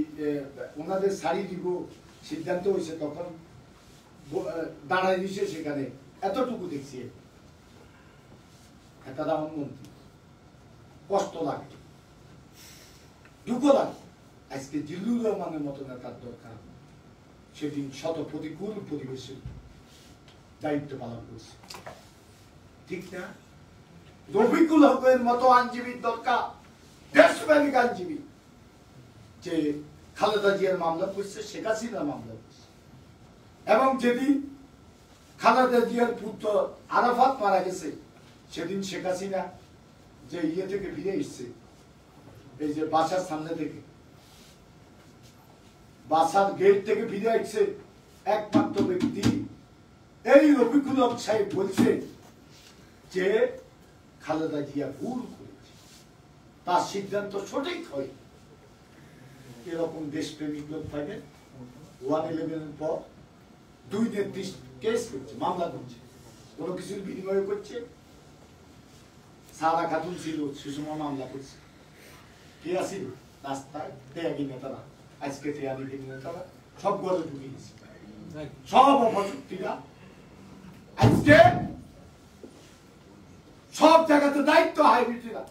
ওনাদের শাড়ি দিব সিদ্ধান্ত হয়েছে, তখন দাঁড়ায় দিছে সেখানে, এতটুকু দেখছি। একটা মন্ত্রী, কষ্ট লাগে, দুঃখ লাগে। আজকে জিল্লুর রহমানের মতো নেতার দরকার। সেদিন শত প্রতিকূল পরিবেশে দায়িত্ব পালন করছে, ঠিক না? রফিকুল হকের মতো আইনজীবীর দরকার, দেশপ্রেমিক আইনজীবী, যে খালেদা জিয়ার মামলা করছে, শেখ হাসিনার মামলা করছে। এবং যেদিন খালেদা জিয়ার পুত্র আরাফাত মারা গেছে, সেদিন শেখ হাসিনা যে ইয়ে থেকে ফিরে এসছে, এই যে বাসার সামনে থেকে, বাসার গেট থেকে ফিরে আসছে, একমাত্র ব্যক্তি এই রফিকুল হক সাহেব বলছে যে খালেদা জিয়া ভুল করেছে, তার সিদ্ধান্ত সঠিক হয়। এরকম দেশপ্রেমিক লোক থাকে 111-এর পর 2 নেত্রী কেস করছে, মামলা করছে, কোনো কিছুর বিনিময় করছে। সারা খাতুন ছিল, সুষমা মামলা করছে। কে আসিল? রাস্তায় ত্যাগী নেতারা, আজকে ত্যাগী নেতারা সব গড়ে ঢুকে গেছে, সব অপশক্তিরা আজকে সব জায়গাতে দায়িত্ব হাইব্রিডরা।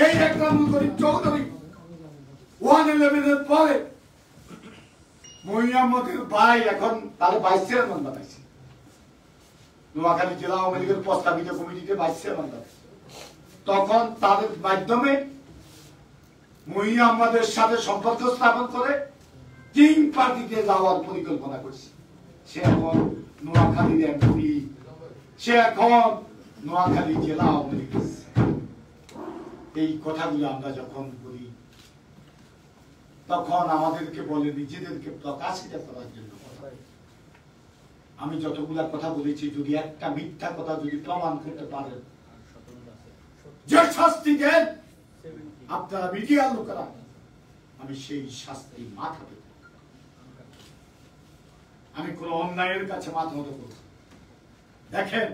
এই একরামুল করিম চৌধুরী 111-এর পরে মহিয়ামতের ভাই এখন তার ভাইস চেয়ারম্যান বানাইছে, নোয়াখালী জেলা আওয়ামী লীগের প্রস্তাবিত কমিটিতে ভাইস চেয়ারম্যান বানাইছে। তখন তাদের মাধ্যমে মহিয়ামদের সাথে সম্পর্ক স্থাপন করে কিং পার্টিতে যাওয়ার পরিকল্পনা করছে। সে এখন নোয়াখালীর এমপি, সে এখন নোয়াখালী জেলা আওয়ামী লীগ। এই কথাগুলো আমরা যখন বলি, তখন আমাদেরকে বলে নিজেদেরকে প্রকাশিত করার জন্য। আমি যতগুলা কথা বলেছি, যদি একটা মিথ্যা কথা যদি প্রমাণ করতে পারেন, যে শাস্তি দেন আপনারা মিডিয়ার লোকেরা, আমি সেই শাস্তি মাথা দেব। আমি কোন অন্যায়ের কাছে মাথা মতো করব। দেখেন,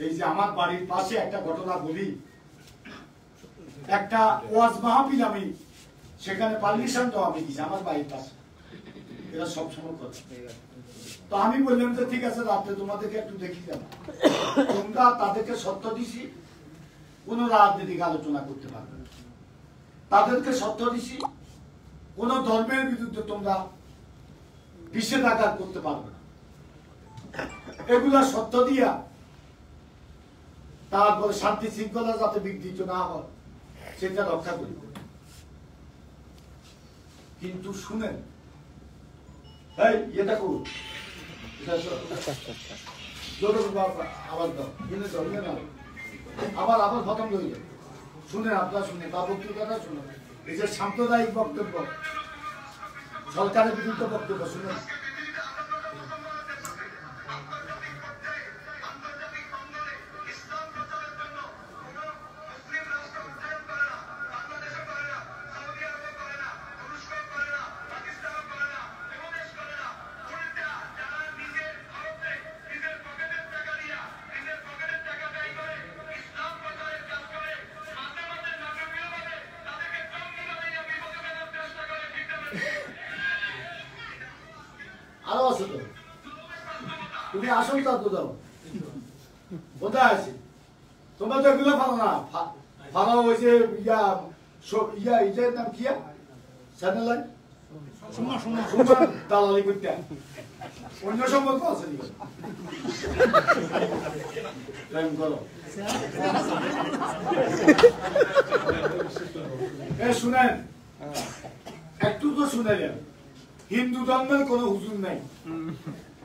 এই যে আমার বাড়ির পাশে একটা ঘটনা বলি, একটা ওয়াজ মাহফিল আমি সেখানে পারমিশন তো আমি দিয়েছি আমার বাড়ির পাশে, এরা সবসময় করে। তো আমি বললাম যে ঠিক আছে, রাত্রে তোমাদেরকে একটু দেখি যাবো। তোমরা তাদেরকে সত্য দিছি, কোন রাজনৈতিক আলোচনা করতে পারবে না। তাদেরকে সত্য দিছি, কোন ধর্মের বিরুদ্ধে তোমরা নিষেধাজ্ঞা করতে পারবে না। এগুলা সত্য দিয়া তারপরে শান্তি শৃঙ্খলা যাতে বিঘ্নিত না হয় সেটা রক্ষা করি। কিন্তু শুনেন, এই এটা করুন, আবার দাও, আবার আবার খতম হয়ে যাবে। শুনেন, আপনারা শুনেন, বা বক্তৃতাটা শুনেন। এই যে সাম্প্রদায়িক বক্তব্য, সরকারের বিরুদ্ধে বক্তব্য শুনেন। আরো আছে তো, তুমি আশঙ্কা তো দাও, কোথায় আছে? তোমরা তো এগুলো ফালো না, ফালো হয়েছে ইটার নাম কি চ্যানেল দালালি করতে, অন্য সম্পর্ক আছে করো। শুনেন, একটু তো শুনে যান। হিন্দু ধর্মের কোন হুজুর নাই,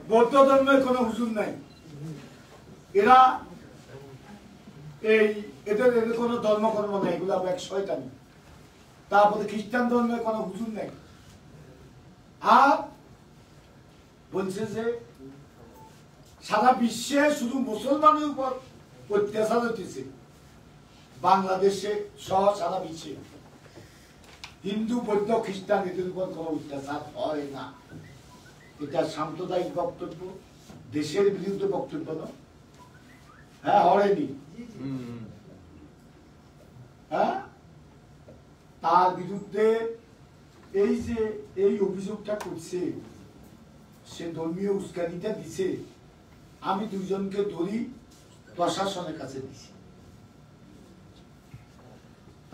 বৌদ্ধ ধর্মের কোন হুজুর নাই, এরা এদের কোন ধর্মকর্ম নেই, এগুলো এক শয়তানি। তারপরে খ্রিস্টান ধর্মের কোন হুজুর নেই। আর বলছে যে সারা বিশ্বে শুধু মুসলমানের উপর অত্যাচার হতেছে, বাংলাদেশে সহ সারা বিশ্বে হিন্দু বৌদ্ধ খ্রিস্টান এদের উপর কোন অত্যাচার হয় না। এটা সাম্প্রদায়িক বক্তব্য, দেশের বিরুদ্ধে বক্তব্য না। হ্যাঁ, হয়নি। হ্যাঁ, তার বিরুদ্ধে এই যে এই অভিযোগটা করছে, সে ধর্মীয় উস্কানিটা দিছে, আমি দুইজনকে ধরি প্রশাসনের কাছে দিছি।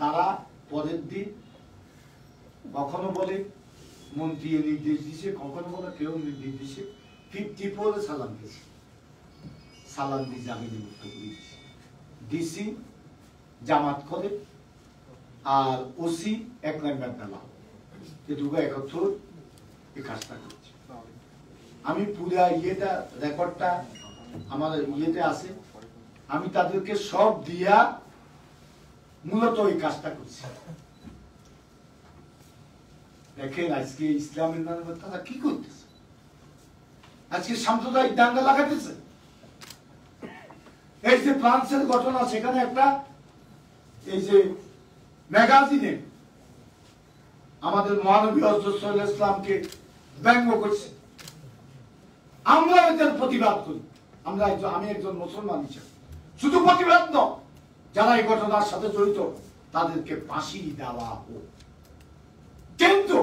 তারা পরের দিন কখনো বলে মন্ত্রী নির্দেশ দিছে, কখনো বলে কেউ নির্দেশ দিছে, 54 সালাম দিয়েছে, সালাম দিয়ে জামিনে মুক্ত করে দিয়েছে। ডিসি জামাত করে আর ওসি 1 নাম্বার দালা, এই দুটো একত্র এই কাজটা করছে। আমি পুরা ইয়েটা রেকর্ডটা আমার ইয়েতে আছে, আমি তাদেরকে সব দিয়া মূলত এই কাজটা করছি। দেখেন আজকে ইসলামের নামে তারা কি করতেছে, আজকে সাম্প্রদায়িক দাঙ্গা লাগাতেছে। এই যে ফ্রান্সের ঘটনা, সেখানে একটা এই যে ম্যাগাজিনে আমাদের মহানবী হযরত সাল্লাল্লাহু আলাইহি ওয়াসাল্লামকে ব্যঙ্গ করছে। আমরা এদের প্রতিবাদ করি, আমি একজন মুসলমান হিসেবে শুধু প্রতিবাদ নয়, যারা এই ঘটনার সাথে জড়িত তাদেরকে ফাঁসি দেওয়া হোক। কিন্তু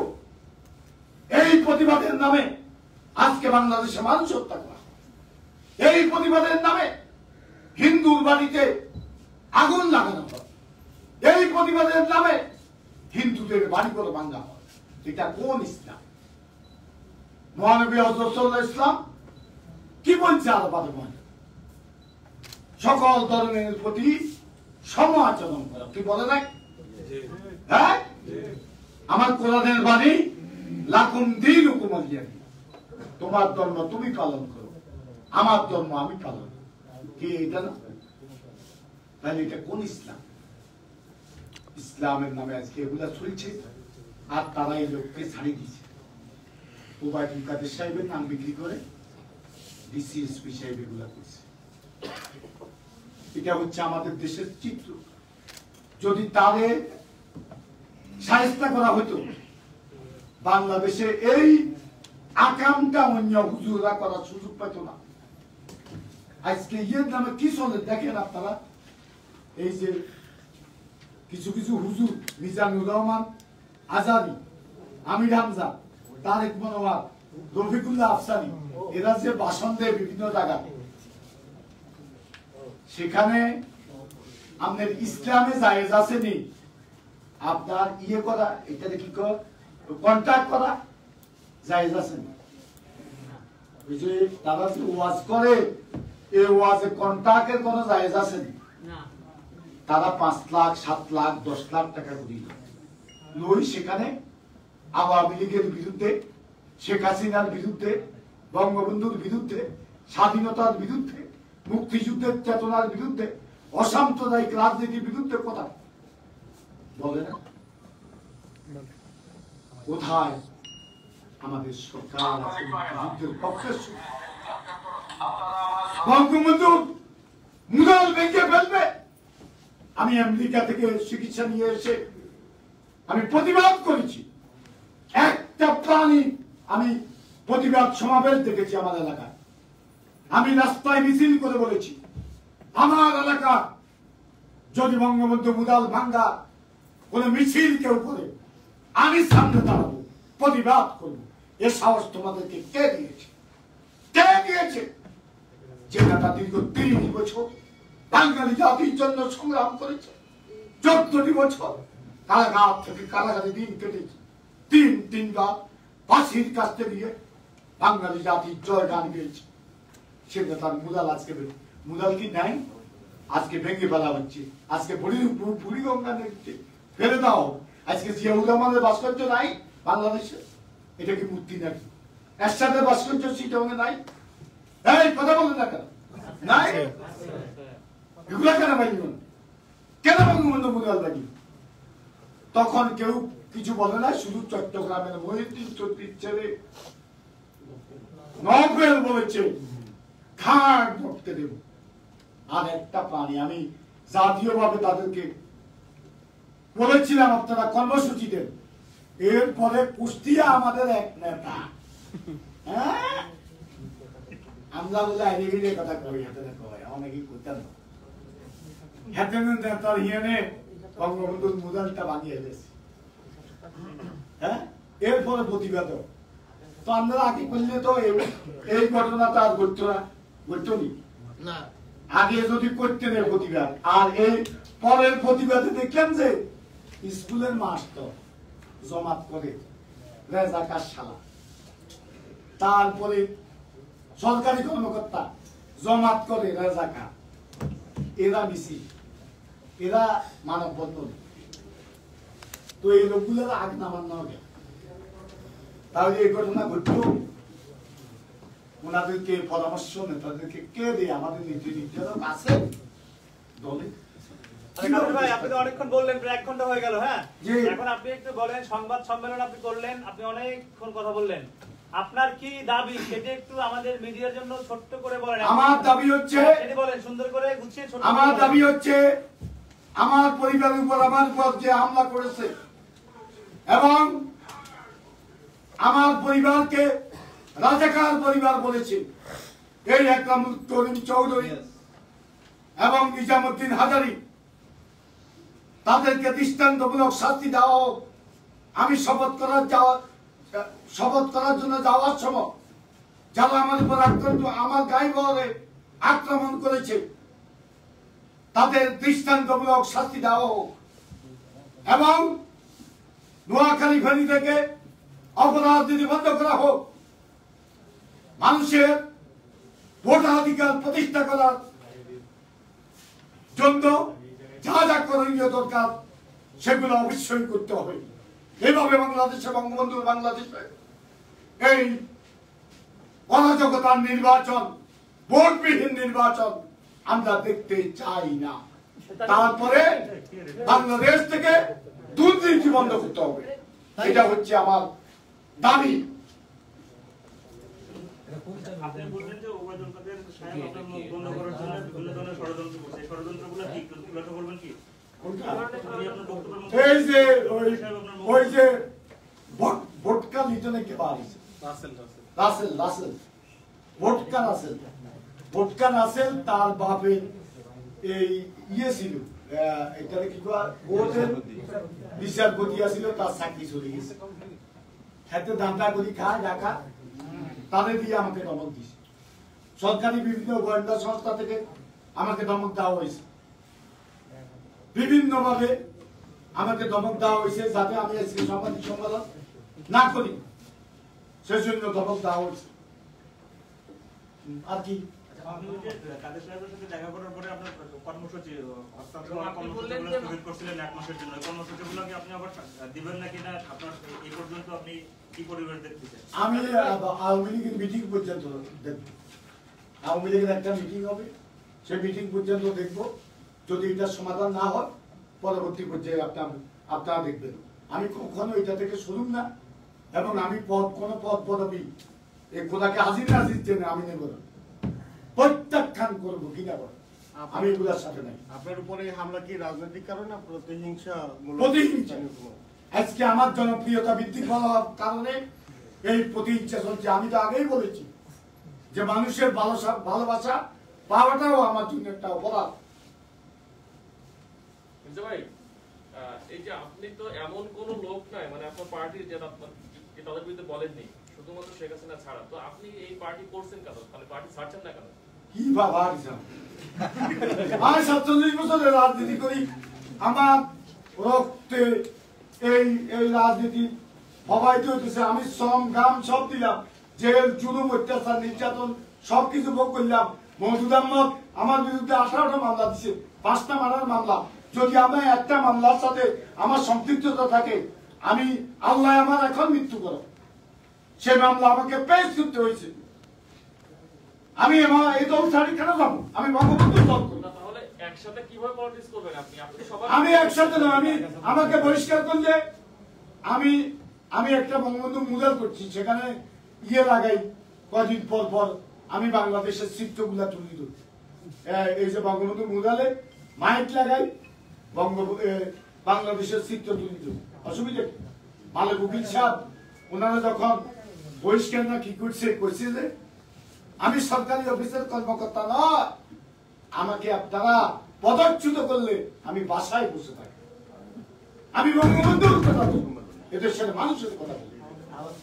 এই প্রতিবাদের নামে আজকে বাংলাদেশে মানুষ হত্যা করা, এই প্রতিবাদের নামে হিন্দুর বাড়িতে আগুন লাগানো হয়, এই প্রতিবাদের নামে হিন্দুদের বাড়ি করে ভাঙা হয়। এটা কোন ইসলাম? মহানবী হযরত সাল্লাল্লাহু আলাইহি ওয়াসাল্লাম কি বলছে? আরবাদের মধ্যে সকল ধর্মের প্রতি সম আচরণ করা, কি বলে নাই? হ্যাঁ, আমার কোরআনের বাণী লাকুম দীনুকুম ওয়ালিয়া দীন, তোমার ধর্ম তুমি পালন করো, আমার ধর্ম আমি পালন করি। কি এটা না? তাহলে এটা কোন ইসলাম? ইসলামের নামে আজকে এগুলা চলছে, আর তারা এই লোককে ছাড়িয়ে দিচ্ছে। ওবায়দুল কাদের সাহেবের নাম বিক্রি করে ডিসিএসপি সাহেব এগুলা করছে। এটা হচ্ছে আমাদের দেশের চিত্র। যদি তাদের শায়েস্তা করা হতো, বাংলাদেশে এই আকামটা অন্য হুজুররা করার সুযোগ পেত না। আজকে ইয়ের নামে কি চলে দেখেন আপনারা, এই যে কিছু কিছু হুজুর, মিজানুর রহমান আজারি, আমির হামজা, তারেক মনোয়ার, রফিকুল্লাহ আফসারি, এরা যে ভাষণ দেয় বিভিন্ন জায়গায়, সেখানে আপনার ইসলামে জায়েজ আছে নি আপনার ইয়ে করা, এটাতে কি কন্ট্যাক্ট করা জায়েজ আছে নি? যে তারা যে ওয়াজ করে এই ওয়াজে কন্ট্রাক্টের কোনো জায়েজ আছে না। তারা 5 লাখ 7 লাখ 10 লাখ টাকা করে লই সেখানে আওয়ামী লীগের বিরুদ্ধে, শেখ হাসিনার বিরুদ্ধে, বঙ্গবন্ধুর বিরুদ্ধে, স্বাধীনতার বিরুদ্ধে, মুক্তিযুদ্ধের চেতনার বিরুদ্ধে, অসাম্প্রদায়িক রাজনীতির বিরুদ্ধে কথা বলে না। কোথায় আমাদের সরকার আছে যুদ্ধের পক্ষে? বঙ্গবন্ধু মুদাল ভেঙে ফেলবে। আমি আমেরিকা থেকে চিকিৎসা নিয়ে এসে আমি প্রতিবাদ করেছি। একটা প্রাণী আমি প্রতিবাদ সমাবেশ দেখেছি আমার এলাকায়। আমি রাস্তায় মিছিল করে বলেছি আমার এলাকা যদি বঙ্গবন্ধু মুদাল ভাঙ্গা কোন মিছিল কেউ করে আমি সামনে দাঁড়াবো, প্রতিবাদ করবো। এ সাহস তোমাদেরকে কে দিয়েছে? কে দিয়েছে? যে নেতা দীর্ঘ 30 বছর বাঙালি জাতির জন্য সংগ্রাম করেছে, 14টি বছর কারাগার থেকে কারাগারে দিন কেটেছে, 3বার ফাঁসির কাছে দিয়ে বাঙালি জাতির জয় গান গেয়েছে। সে নেতার মুদাল আজকে মুদাল কি নাই? আজকে ভেঙে ফেলা হচ্ছে। আজকে বুড়ি গঙ্গা নিচ্ছে, ফেলে দাও। আজকে জিয়াউর রহমানের ভাস্কর্য নাই বাংলাদেশে, এটা কি মূর্তি নাকি? এরশাদের ভাস্কর্য চিটাগাঙে নাই? এই কথা বলেন না কেন? নাই? এগুলা কেন বানিয়ে কেন বঙ্গবন্ধু মুদাল বানিয়ে? তখন কেউ কিছু বলে না, শুধু চট্টগ্রামের মহিউদ্দিন চৌধুরীর ছেলে নভেল বলেছে খাট ধরতে দেব। আর একটা প্রাণী আমি জাতীয়ভাবে তাদেরকে বলেছিলাম আপনারা কর্মসূচি দেন। এরপরে কুষ্টিয়া আমাদের এক নেতা, হ্যাঁ আমরা বলে আইডিগিরি কথা কই, হাতে কয় অনেকেই করতেন না। হাতে নেতার হিয়ানে বঙ্গবন্ধুর মুদালটা বানিয়ে এসেছে। হ্যাঁ, এরপরে প্রতিবাদ। তো আমরা আগে করলে তো এই ঘটনাটা আর ঘটতো না, ঘটতো না। আগে যদি করতেন এই প্রতিবাদ, আর এই পরের প্রতিবাদে দেখলেন যে স্কুলের মাস্টার জমাত করে রেজাকার শালা, তারপরে সরকারি কর্মকর্তা জমাত করে রেজাকার, এরা মিছিল, এরা মানববন্ধন। তো এই লোকগুলোর আগ নামানো হবে, তাহলে এই ঘটনা ঘটলো। ওনাদেরকে পরামর্শ নেতাদেরকে কে দেয়? আমাদের নীতি নির্ধারক আছে দলে। আপনি তো অনেকক্ষণ বললেন, প্রায় 1 ঘন্টা হয়ে গেল। হ্যাঁ, এখন আপনি একটু বলেন, সংবাদ সম্মেলন আপনি করলেন, আপনি অনেকক্ষণ কথা বললেন, আপনার কি দাবি সেটা একটু আমাদের মিডিয়ার জন্য ছোট্ট করে বলেন। আমার দাবি হচ্ছে, সেটা বলেন সুন্দর করে গুছিয়ে ছোট। আমার দাবি হচ্ছে আমার পরিবারের উপর আমার উপর যে হামলা করেছে এবং আমার পরিবারকে রাজাকার পরিবার বলেছে, এই আকরাম করিম চৌধুরী এবং নিজামুদ্দিন হাজারী, তাদেরকে দৃষ্টান্তমূলক শাস্তি দেওয়া হোক। আমি শপথ করার জন্য যাওয়ার সময় যারা আমার উপর আক্রান্ত, আমার গায়ে বহরে আক্রমণ করেছে, তাদের দৃষ্টান্তমূলক শাস্তি দেওয়া হোক এবং নোয়াখালী ফেরি থেকে অপরাধ যদি বন্ধ করা হোক। মানুষের ভোটাধিকার প্রতিষ্ঠা করার জন্য যা যা করণীয় দরকার সেগুলো অবশ্যই করতে হবে। এইভাবে বাংলাদেশে বঙ্গবন্ধুর বাংলাদেশে এই অরাজকতার নির্বাচন, ভোটবিহীন নির্বাচন আমরা দেখতে চাই না। তারপরে বাংলাদেশ থেকে দুর্নীতি বন্ধ করতে হবে, এটা হচ্ছে আমার দাবি। আপনি বলছেন যে ওবায়দুল কাদের সাহেব আপনার মুখ বন্ধ করার জন্য বিভিন্ন ধরনের ষড়যন্ত্র করছে, এই ষড়যন্ত্রগুলো ঠিক ব্যাখ্যা করবেন কি? এই যে ওই যে ভোটকা লিটনে কে পারিস রাসেল ভোটকা রাসেল তার বাপের এই ইয়ে ছিল, এটাকে কি কোর্টের বিচারপতি ছিল, তার চাকরি চলে গেছে। হাতে দান্দা করি খায় ঢাকা, তাদের দিয়ে আমাকে ধমক দিছে। সরকারি বিভিন্ন গোয়েন্দা সংস্থা থেকে আমাকে ধমক দেওয়া হয়েছে, বিভিন্ন ভাবে আমাকে ধমক দেওয়া হয়েছে যাতে আমি আজকে সাংবাদিক সম্মেলন না করি, সেজন্য ধমক দেওয়া হয়েছে। আর কি আপনি যে কাদের সাহেবের সাথে দেখা করার পরে আপনার কর্মসূচি হস্তান্তর করছিলেন 1 মাসের জন্য কর্মসূচিগুলো কি আপনি আবার দিবেন নাকি না আপনার এই পর্যন্ত আপনি কি পরিবেশ দেখতেছেন? আমি আওয়ামী লীগের মিটিং পর্যন্ত দেখব, আওয়ামী লীগের একটা মিটিং হবে, সেই মিটিং পর্যন্ত দেখব। যদি এটা সমাধান না হয় পরবর্তী পর্যায়ে আপনারা দেখবেন। আমি কখনো এটা থেকে সরুন না, এবং আমি কোনো পদ পদবি এই খোদাকে হাজির নাজির জেনে আমি নেব না, প্রত্যাখ্যান করবো কিনা বল, আমি এগুলোর সাথে নাই। আপনার উপরে হামলা কি রাজনৈতিক কারণে প্রতিহিংসা? প্রতিহিংসা। আজকে আমার জনপ্রিয়তা বৃদ্ধি পাওয়ার কারণে এই প্রতিহিংসা চলছে। আমি তো আগেই বলেছি যে মানুষের ভালোবাসা পাওয়াটাও আমার জন্য একটা অপরাধ। ভাই, এই যে আপনি তো এমন কোন লোক নাই, মানে আপনার পার্টির যে তাদের বিরুদ্ধে বলেননি, শুধুমাত্র শেখ হাসিনা ছাড়া, তো আপনি এই পার্টি করছেন কেন? তাহলে পার্টি ছাড়ছেন না কেন? কি বাবা, আমি 47 বছরের রাজনীতি করি, আমার রক্তে এই রাজনীতি প্রবাহিত হইতেছে। আমি শ্রম গাম সব দিলাম, জেল জুলুম অত্যাচার নির্যাতন সবকিছু ভোগ করলাম। মওদুদ আহমদ আমার বিরুদ্ধে 18টা মামলা দিচ্ছে, 5টা মারার মামলা। যদি আমার একটা মামলার সাথে আমার সম্পৃক্ততা থাকে, আমি আল্লাহ আমার এখন মৃত্যু করো, সে মামলা আমাকে পেশ করতে হয়েছে। আমি আমার এই দল ছাড়ি কেন যাবো? আমি বঙ্গবন্ধুর দল করি। তাহলে একসাথে কিভাবে পলিটিক্স করবেন আপনি? আমি একসাথে না, আমি আমাকে বহিষ্কার করলে আমি একটা বঙ্গবন্ধু মুদাল করছি, সেখানে লাগাই কদিন পর পর আমি বাংলাদেশের চিত্রগুলা তুলি ধরি। এই যে বঙ্গবন্ধু মুদালে মাইক লাগাই, বাংলাদেশের চিত্র তুলি ধরি, অসুবিধা কি? মালে উকিল সাহেব ওনারা যখন বহিষ্কার না কি করছে যে আমি সরকারি অফিসের কর্মকর্তা নয়, আমাকে আপনারা পদচ্যুত করলে আমি বাসায় বসে থাকি। আমি বঙ্গবন্ধুর কথা বলি, এদেশের মানুষের কথা বলি,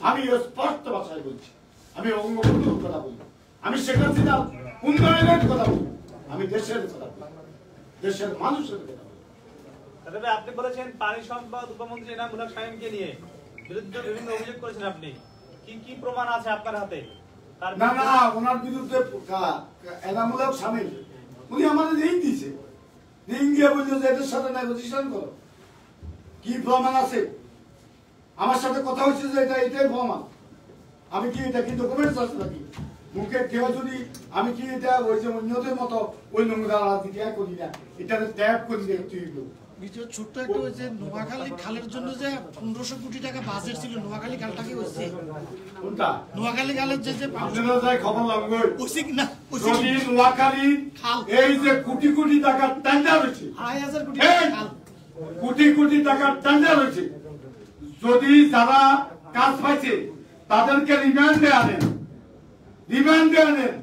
আমি স্পষ্ট ভাষায় বলছি। আমি বঙ্গবন্ধুর কথা বলি, আমি শেখ হাসিনার উন্নয়নের কথা বলি, আমি দেশের কথা বলি, দেশের মানুষের কথা বলি। তবে আপনি বলেছেন পানি সম্পদ উপমন্ত্রী এনামুল হক শামীমকে নিয়ে বিরুদ্ধে বিভিন্ন অভিযোগ করেছেন আপনি, কি কি প্রমাণ আছে আপনার হাতে? না না, ওনার বিরুদ্ধে এনামুল হক শামীম উনি আমাদের রিং দিয়েছে, রিং দিয়ে বলছে যে এদের সাথে নেগোসিয়েশন করো। কি প্রমাণ আছে? আমার সাথে কথা হচ্ছে যে এটাই প্রমাণ। আমি কি এটা কি ডকুমেন্টস আছে নাকি? মুখে কেউ যদি আমি কি এটা ওই যে অন্যদের মতো ওই নোংরা রাজনীতি করি না, এটা ট্যাপ করি দেখতে ছোট্ট একটা হয়েছে নোয়াখালী খালের জন্য যে 1500 কোটি টাকা বাজেট ছিল, নোয়াখালী খালটা কি হয়েছে? কোনটা? নোয়াখালী খালের যে আপনারা যাই খবর লাগবে না, যদি নোয়াখালী খাল এই যে কোটি কোটি টাকার টেন্ডার হয়েছে, 2,500 কোটি খাল, কোটি কোটি টাকার টেন্ডার হয়েছে, যদি যারা কাজ পাইছে তাদেরকে রিমান্ডে আনেন,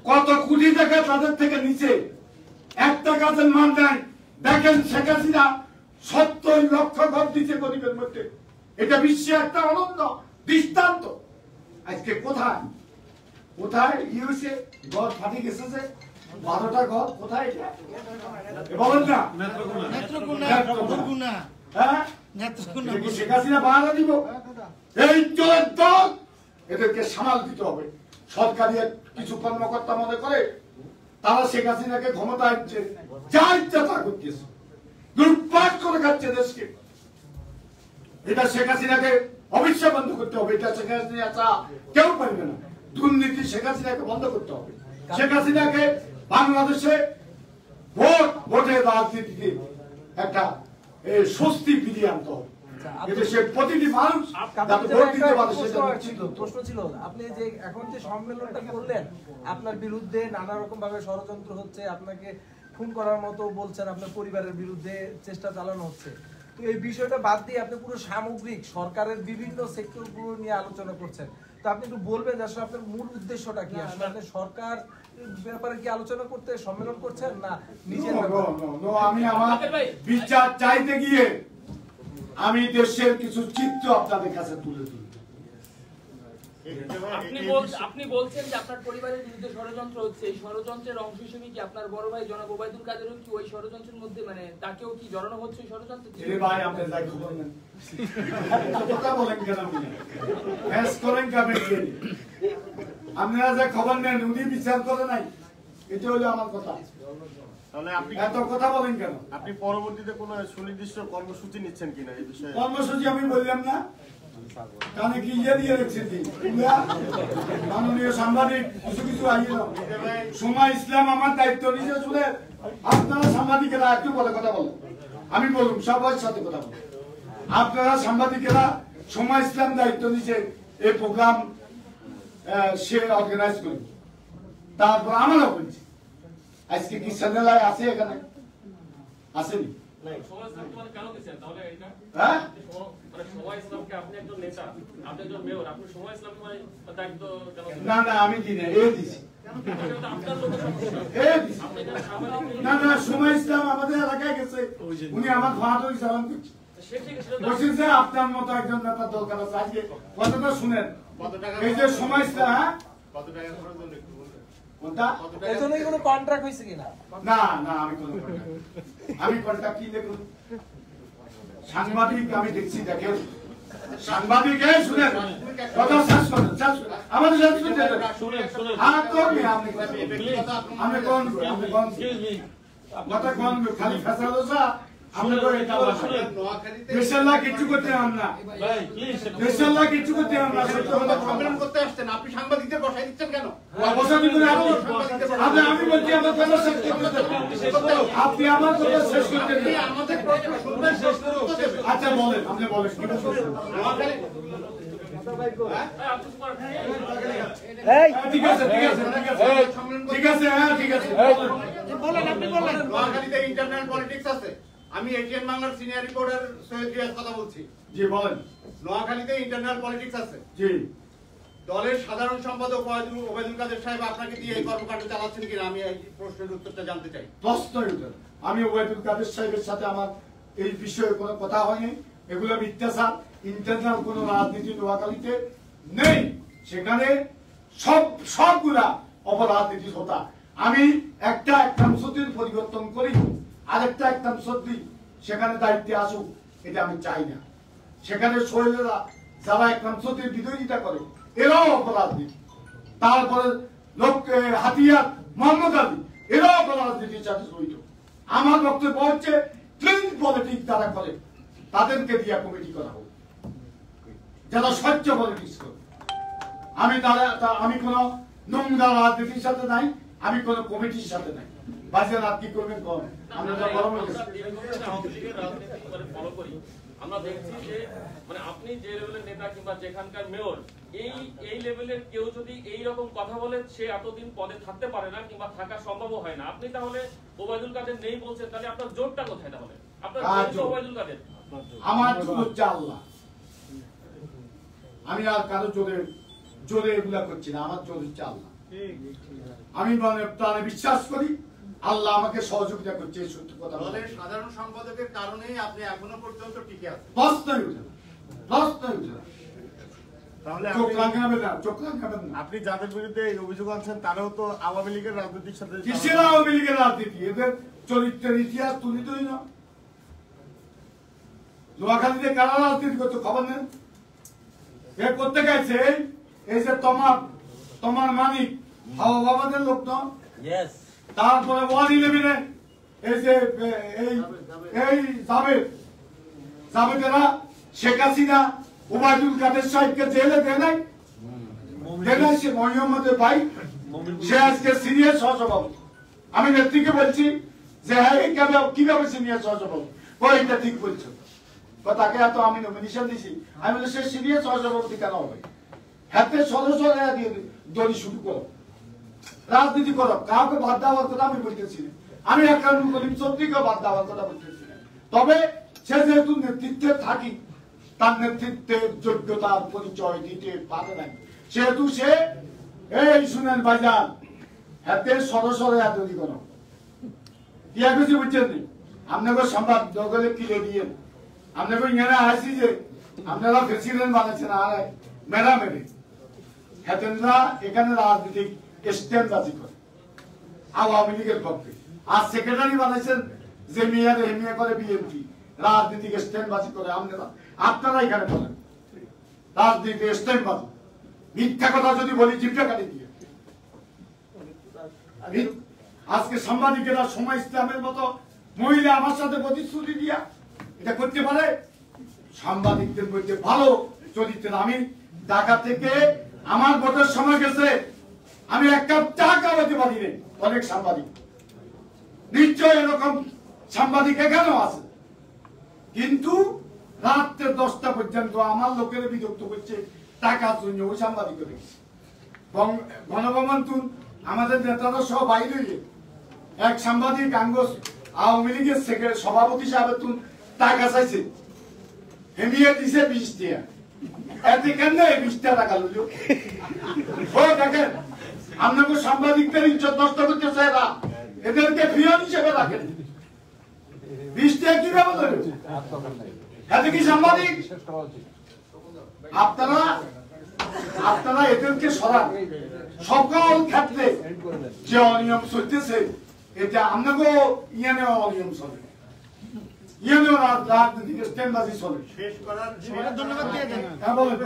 কত কোটি টাকা তাদের থেকে নিচে, একটা কাজের মান নাই। দেখেন শেখ হাসিনা 70 লক্ষ ঘর দিচ্ছে গরিবের মধ্যে, এটা বিশ্বে একটা অনন্য দৃষ্টান্ত। আজকে কোথায় কোথায় হয়েছে? ঘর ফাটি গেছে যে 12টা ঘর, কোথায় এটা বলেন না? নেত্রকোনা, হ্যাঁ, নেত্রকোনা শেখ হাসিনা বাহারা দিব? এই চোরের দল, এদেরকে সামাল দিতে হবে। সরকারি কিছু কর্মকর্তা মনে করে তারা শেখ হাসিনাকে ক্ষমতা আনছে, যা ইচ্ছা তা করতেছে, লুটপাট করে খাচ্ছে দেশকে। এটা শেখ হাসিনাকে অবশ্যই বন্ধ করতে হবে। এটা শেখ হাসিনা ছাড়া কেউ পারবে না। দুর্নীতি শেখ হাসিনাকে বন্ধ করতে হবে। শেখ হাসিনাকে বাংলাদেশে ভোটের রাজনীতিতে একটা স্বস্তি ফিরিয়ে আনতে হবে। এদেশের প্রতিটি মানুষ যাতে ভোট দিতে পারে সেটা প্রশ্ন ছিল। আপনি যে এখন যে সম্মেলনটা করলেন, আপনার বিরুদ্ধে নানা রকম ভাবে ষড়যন্ত্র হচ্ছে, আপনাকে খুন করার মতো বলছেন, আপনার পরিবারের বিরুদ্ধে চেষ্টা চালানো হচ্ছে, তো এই বিষয়টা বাদ দিয়ে আপনি পুরো সামগ্রিক সরকারের বিভিন্ন সেক্টরগুলো নিয়ে আলোচনা করছেন। তো আপনি একটু বলবেন যে আসলে আপনার মূল উদ্দেশ্যটা কি? আসলে আপনি সরকার ব্যাপারে কি আলোচনা করতে সম্মেলন করছেন, না নিজের ব্যাপারে? আমি আমার বিচার চাইতে গিয়ে আমি দেশের কিছু চিত্র আপনাদের কাছে তুলে তুলি। আপনি বলছেন যে আপনার পরিবারের বিরুদ্ধে ষড়যন্ত্র হচ্ছে, এই ষড়যন্ত্রের অংশ হিসেবে কি আপনার বড় ভাই জনাব ওবায়দুল কাদেরও কি ওই ষড়যন্ত্রের মধ্যে, মানে তাকেও কি জড়ানো হচ্ছে ওই ষড়যন্ত্রে? এরে ভাই, আপনি যাই খবর নেন, কথা বলেন কেন? আপনি ফেস করেন কেন? আপনারা যে খবর নেন উনি বিচার করে নাই, এটা হলো আমার কথা। তাহলে আপনি এত কথা বলেন কেন? আপনি পরবর্তীতে কোনো সুনির্দিষ্ট কর্মসূচি নিচ্ছেন কিনা এই বিষয়ে? কর্মসূচি আমি বললাম না, কানে কি ইয়ে দিয়ে রেখেছেন মাননীয় সাংবাদিক কিছু কিছু আইয়ে সময় ইসলাম আমার দায়িত্ব নিয়ে শুনে আপনারা সাংবাদিকেরা একটু বলে কথা বলেন, আমি বলুন সবার সাথে কথা বলুন। আপনারা সাংবাদিকেরা সময় ইসলাম দায়িত্ব নিচ্ছে এই প্রোগ্রাম সে অর্গানাইজ করবে, তারপর আমারও বলছি আজকে কি চ্যানেল আছে এখানে আসেনি? সময় ইসলামকে মানে কেন দিচ্ছেন তাহলে এটা? হ্যাঁ মানে সময় ইসলামকে আপনি একজন নেতা, আপনি একজন মেয়র, আপনি সময় ইসলামকে মানে দায়িত্ব কেন দিচ্ছেন? না না আমি দিই না, এ দিছি এটা তো আপনার লোকের সমস্যা। এ দিছি। আপনি এখানে সাংবাদিক না না সময় ইসলাম আমাদের এলাকায় গেছে, উনি আমার ফাঁদই সালাম করছে, সে ঠিক আছে, সেটা তো বলছেন যে আপনার মতো একজন নেতার দরকার আছে। আজকে কথাটা শুনেন, কত টাকা এই যে সময় ইসলাম, হ্যাঁ কত টাকা খরচ হলো একটু বলবেন? কোনটা? কত এর টাকা জন্য কি কোনো কন্ট্রাক্ট হয়েছে কিনা? না না আমি কোনো আমি কোনটা কি দেখুন সাংবাদিক আমি দেখছি, দেখেন সাংবাদিক এই শুনেন কথা শেষ করেন, শেষ করেন। আমাদের সাথে শুনতে দেন। হ্যাঁ করবি আপনি আমি কোন কথা কোন খালি ফেসাল দোসা আপনি করে এটা বলেন দেশের লাখ কিছু করতে হন না, দেশের লাখ কিছু করতে হন না, সত্য কথা সম্মেলন করতে আসছেন, আপনি সাংবাদিকদের বসাই দিচ্ছেন কেন? অবসর দিন আপনি আমি বলছি আমার কথা শেষ করতে দেন। আপনি আমার কথা শেষ করতে দেন। আমাদের প্রশ্ন শুনবেন, শেষ করে উত্তর দেবেন। আচ্ছা বলেন, আপনি বলেন কি বলছেন? নোয়াখালী ঠিক আছে ঠিক আছে ঠিক আছে ঠিক আছে হ্যাঁ ঠিক আছে বলেন, আপনি বলেন। নোয়াখালীতে ইন্টারনাল পলিটিক্স আছে। আমি এটিএন বাংলার সিনিয়র রিপোর্টার সৈয়দ রিয়াজ কথা বলছি। জি বলেন। নোয়াখালীতে ইন্টারনাল পলিটিক্স আছে। জি দলের সাধারণ সম্পাদক ওবায়দুল কাদের সাহেব আপনাকে দিয়ে এই কর্মকাণ্ড চালাচ্ছেন কিনা আমি এই প্রশ্নের উত্তরটা জানতে চাই। প্রশ্নই উঠে না। আমি ওবায়দুল কাদের সাহেবের সাথে আমার এই বিষয়ে কোনো কথা হয়নি, এগুলো মিথ্যাচার। ইন্টারনাল কোনো রাজনীতি নোয়াখালীতে নেই, সেখানে সবগুলা অপরাজনীতি হতা। আমি একটা একাংশটির পরিবর্তন করি, আরেকটা একাংশ দিই, সেখানে দায়িত্বে আসুক, এটা আমি চাই না। সেখানে শৈলেরা যারা একাংশটির বিরোধিতা করে এরাও অপরাজনীতি, তারপরে লোক হাতিয়ার মোহাম্মদ আলী এরাও অপরাজনীতির সাথে জড়িত। আমার বক্তব্য হচ্ছে ক্লিন পলিটিক্স যারা করে তাদেরকে দিয়ে কমিটি করা হোক, যারা স্বচ্ছ পলিটিক্স করে। আমি কোন নোংরা রাজনীতির সাথে নাই, আমি কোন কমিটির সাথে নাই। বাজে রাত কি করবেন কম, আমরা তো গরম হয়ে গেছি। আমরা দেখছি যে মানে আপনি যে লেভেলের নেতা কিংবা যেখানকার মেয়র এই লেভেলের কেউ যদি এই রকম কথা বলে সে এতদিন পদে থাকতে পারে না কিংবা থাকা সম্ভব হয় না। আপনি তাহলে ওবায়দুল কাদের নেই বলছেন, তাহলে আপনার জোরটা কোথায়? তাহলে আপনার ওবায়দুল কাদের, আমার জোর হচ্ছে আল্লাহ। আমি আর কারো জোরে জোরে এগুলা করছি না, আমার জোর হচ্ছে আল্লাহ। আমি প্রাণে বিশ্বাস করি আল্লাহ আমাকে সহযোগিতা করছে, এই সত্য কথা। দলের সাধারণ সম্পাদকের কারণেই আপনি এখনো পর্যন্ত টিকে আছেন। প্রশ্নই উঠে না, প্রশ্নই উঠে না। তাহলে চোখ রাখাবেন না, চোখ রাখাবেন না। আপনি যাদের বিরুদ্ধে এই অভিযোগ আনছেন তারাও তো আওয়ামী লীগের রাজনীতির সাথে কিসের আওয়ামী লীগের রাজনীতি? এদের চরিত্রের ইতিহাস তুলি তুই না। নোয়াখালীতে কারা রাজনীতি করতো খবর নেন? এ করতে গেছে এই যে তোমার মানিক হাওয়া বাবাদের লোক তো, তারপরে 111 এই যে এই জাবেদেরা শেখ হাসিনা ওবায়দুল কাদের সাহেবকে জেলে দেয় নাই, সে মোহাম্মদের ভাই, সে আজকে সিনিয়র সহসভাপতি। আমি নেত্রীকে বলছি যে হ্যাঁ কিভাবে সিনিয়র সহসভাপতি, এটা ঠিক বলছো, তাকে এত আমি নমিনেশন দিছি। আমি বলি সে সিনিয়র সহসভাপতি কেন হবে? হাতে সদস্য দিয়ে দড়ি শুরু করো, রাজনীতি করো, কাউকে বাদ দেওয়ার কথা আমি বলতেছি না। আমি একটা করিম চৌধুরীকে বাদ দেওয়ার কথা বলতেছি না। তবে সে যেহেতু নেতৃত্বে থাকি, তার নেতৃত্বের যোগ্যতার পরিচয় দিতে পারে না, সেহেতু সে এই শুনেন বাজার হাতে সরসরে দড়ি করো। ইয়া কিছু বুঝছেন নি? আপনাকে সংবাদ দলে কিনে দিয়ে আপনাকে ইংরে আসি যে আপনারা প্রেসিডেন্ট বানাচ্ছেন আর মেরে হেতেনরা এখানে রাজনীতিক স্ট্যান্ডবাজি করে আওয়ামী লীগের পক্ষে, আর সেক্রেটারি বানাইছেন যে মেয়ারে হেমিয়া করে বিএনপি, রাজনীতিক স্ট্যান্ডবাজি করে। আপনারা এখানে বলেন রাজনীতি স্ট্যান্ডবাজি, মিথ্যা কথা যদি বলি জিভটা কাটি দিয়ে আজকে সাংবাদিকেরা সময় ইসলামের মতো মহিলা আমার সাথে প্রতিশ্রুতি দিয়া এটা করতে পারে? সাংবাদিকদের মধ্যে ভালো চরিত্রের, আমি ঢাকা থেকে আমার ভোটের সময় গেছে, আমি এক কাপ চা খাওয়াতে পারি রে অনেক সাংবাদিক, নিশ্চয় এরকম সাংবাদিক এখানেও আছে, কিন্তু রাত্রে 10টা পর্যন্ত আমার লোকের বিরক্ত করছে টাকার জন্য, ওই সাংবাদিক দেখছি। গণভবন আমাদের নেতারা সব বাইরে, এক সাংবাদিক আঙ্গস আওয়ামী লীগের সভাপতি সাহেবের তুন টাকা চাইছে, হেমিয়ে দিছে 20 টাকা, এতে কেন 20 টাকা লইল? ও দেখেন, আপনাকে সাংবাদিকদের ইজ্জত নষ্ট করতেছে এরা, এদেরকে ফিয়ন হিসেবে রাখেন। 20 টাকা কিভাবে দেবে? এতে কি সাংবাদিক? আপনারা এদেরকে সরান। সকল ক্ষেত্রে যে অনিয়ম চলতেছে, এটা আপনাকে ইয়ানে অনিয়ম চলে, ইয়ানেও রাজনীতিক স্ট্যান্ডবাজি চলে। শেষ করার ধন্যবাদ দিয়ে দেন। হ্যাঁ বলেন,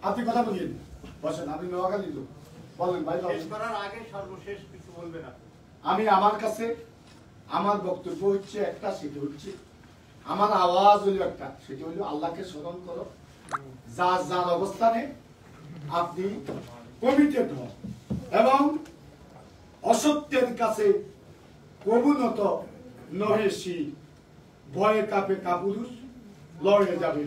আপনি কথা বলিয়ে দিন, বসেন, আপনি নোয়াখালী লোক, বলেন ভাই। শেষ করার আগে সর্বশেষ কিছু বলবেন আপনি? আমি আমার কাছে আমার বক্তব্য হচ্ছে একটা, সেটা হচ্ছে আমার আওয়াজ হইল একটা, সেটা হইল আল্লাহকে স্মরণ করো, যার যার অবস্থানে আপনি কমিটেড হন এবং অসত্যের কাছে প্রবণত নহে শীল, ভয়ে কাঁপে কাপুরুষ, লড়ে যাবে।